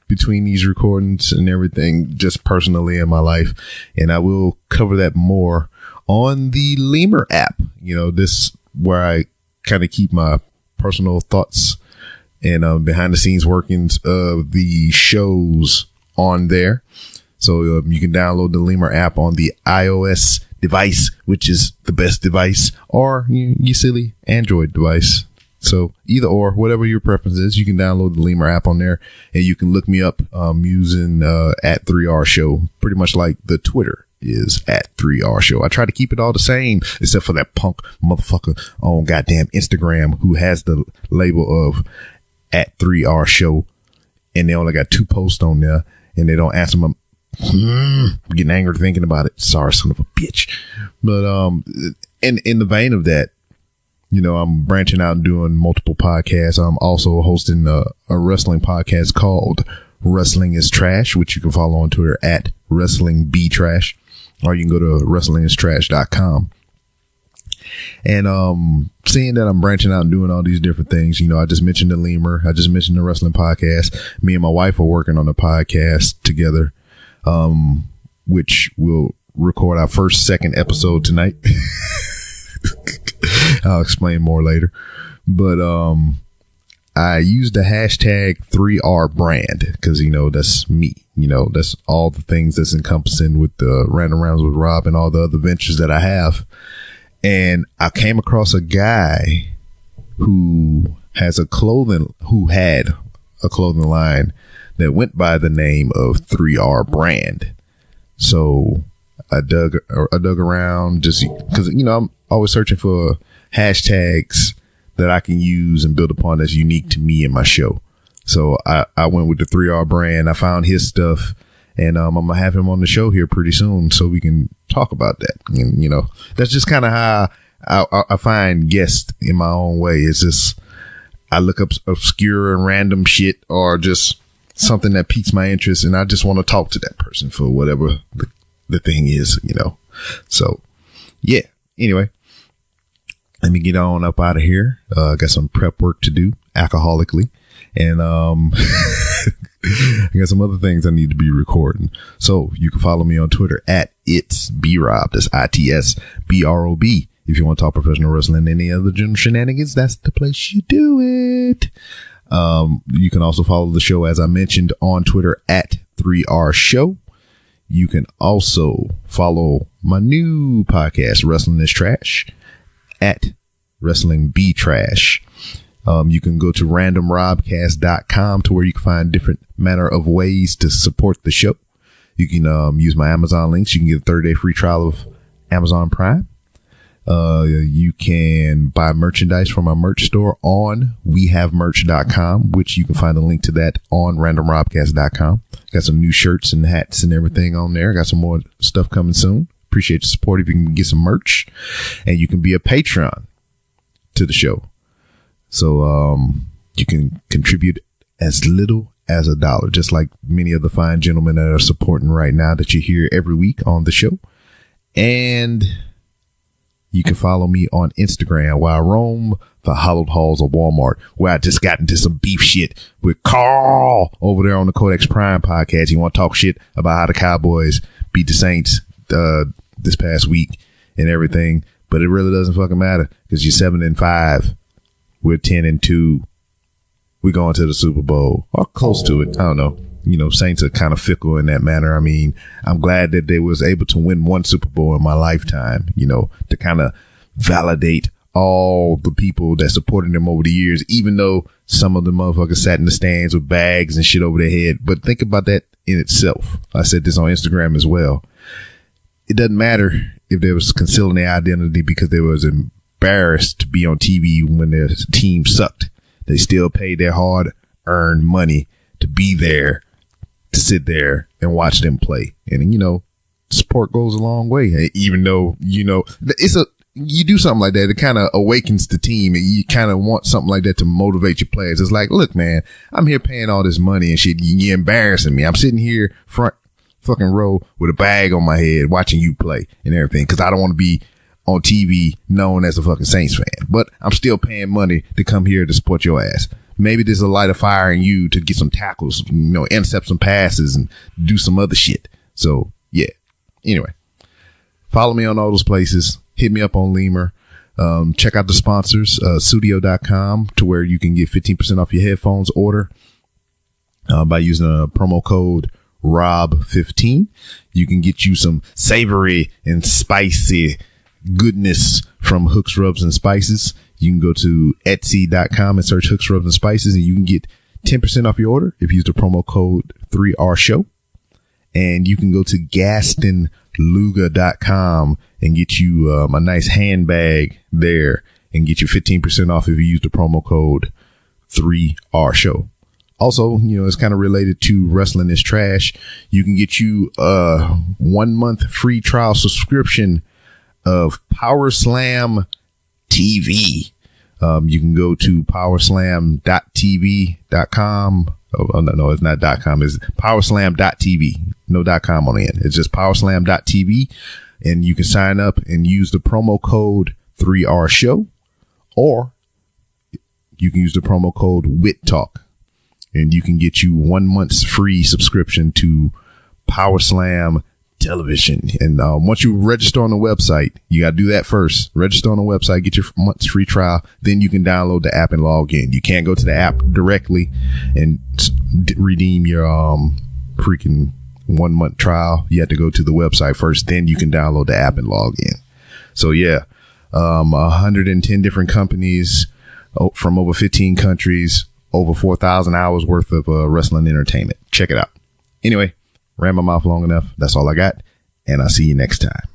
Speaker 2: between these recordings and everything, just personally in my life, and I will cover that more on the Lemur app. This where I kind of keep my personal thoughts and behind the scenes workings of the shows on there. So you can download the Lemur app on the iOS device, which is the best device, or you silly Android device. So either or, whatever your preference is, you can download the Lemur app on there, and you can look me up using at 3R Show, pretty much like the Twitter is at 3R Show. I try to keep it all the same, except for that punk motherfucker on goddamn Instagram who has the label of at 3R Show, and they only got 2 posts on there, and they don't answer my I'm getting angry thinking about it. Sorry, son of a bitch. But in the vein of that, I'm branching out and doing multiple podcasts. I'm also hosting a wrestling podcast called Wrestling is Trash, which you can follow on Twitter at WrestlingBTrash, or you can go to WrestlingIsTrash.com. And seeing that I'm branching out and doing all these different things, I just mentioned the Lemur, I just mentioned the wrestling podcast. Me and my wife are working on a podcast together, which will record our second episode tonight. I'll explain more later. But I used the hashtag 3R brand because, you know, that's me. You know, that's all the things that's encompassing with the Random Rounds with Rob and all the other ventures that I have. And I came across a guy who had a clothing line that went by the name of 3R brand. So I dug around just because, you know, I'm always searching for hashtags that I can use and build upon that's unique to me and my show. So I went with the 3R brand. I found his stuff, and I'm gonna have him on the show here pretty soon so we can talk about that. And, you know, that's just kind of how I find guests in my own way. It's just I look up obscure and random shit or just something that piques my interest, and I just want to talk to that person for whatever the thing is, you know. So yeah, anyway, let me get on up out of here. I got some prep work to do alcoholically, and I got some other things I need to be recording. So you can follow me on Twitter at itsbrob. That's ITSBROB. If you want to talk professional wrestling and any other general shenanigans, that's the place you do it. You can also follow the show, as I mentioned, on Twitter at 3R Show. You can also follow my new podcast, Wrestling is Trash, at Wrestling Be Trash. You can go to randomrobcast.com to where you can find different manner of ways to support the show. You can use my Amazon links. You can get a 30-day free trial of Amazon Prime. You can buy merchandise from our merch store on wehavemerch.com, which you can find a link to that on randomrobcast.com. Got some new shirts and hats and everything on there. Got some more stuff coming soon. Appreciate the support if you can get some merch, and you can be a Patreon to the show. So, you can contribute as little as $1, just like many of the fine gentlemen that are supporting right now that you hear every week on the show. And you can follow me on Instagram while I roam the hallowed halls of Walmart, where I just got into some beef shit with Carl over there on the Codex Prime podcast. You want to talk shit about how the Cowboys beat the Saints this past week and everything, but it really doesn't fucking matter because you're 7-5. We're 10-2. We're going to the Super Bowl or close to it. I don't know. You know, Saints are kind of fickle in that manner. I mean, I'm glad that they was able to win one Super Bowl in my lifetime, you know, to kind of validate all the people that supported them over the years, even though some of the motherfuckers sat in the stands with bags and shit over their head. But think about that in itself. I said this on Instagram as well. It doesn't matter if they was concealing their identity because they was embarrassed to be on TV when their team sucked. They still paid their hard-earned money to be there, to sit there and watch them play. And, you know, support goes a long way, even though, you know, you do something like that, it kind of awakens the team, and you kind of want something like that to motivate your players. It's like, look, man, I'm here paying all this money and shit. You're embarrassing me. I'm sitting here front fucking row with a bag on my head watching you play and everything because I don't want to be on TV known as a fucking Saints fan, but I'm still paying money to come here to support your ass. Maybe there's a light of fire in you to get some tackles, you know, intercept some passes and do some other shit. So yeah. Anyway, follow me on all those places. Hit me up on Lemur. Check out the sponsors, studio.com, to where you can get 15% off your headphones order by using a promo code ROB15. You can get you some savory and spicy goodness from Hooks, Rubs, and Spices. You can go to etsy.com and search Hooks, Rubs, and Spices, and you can get 10% off your order if you use the promo code 3RShow. And you can go to gastonluga.com and get you a nice handbag there and get you 15% off if you use the promo code 3RShow. Also, you know, it's kind of related to Wrestling is Trash. You can get you a 1 month free trial subscription of Power Slam TV. You can go to powerslam.tv.com. Oh, no, it's not .com. It's powerslam.tv. No .com on the end. It's just powerslam.tv. And you can sign up and use the promo code 3RShow, or you can use the promo code WITTALK, and you can get you 1 month's free subscription to Power Slam television. And once you register on the website, you got to do that first. Register on the website, get your month's free trial. Then you can download the app and log in. You can't go to the app directly and redeem your freaking 1 month trial. You have to go to the website first. Then you can download the app and log in. So yeah, 110 different companies from over 15 countries, over 4,000 hours worth of wrestling entertainment. Check it out. Anyway, ran my mouth long enough. That's all I got. And I'll see you next time.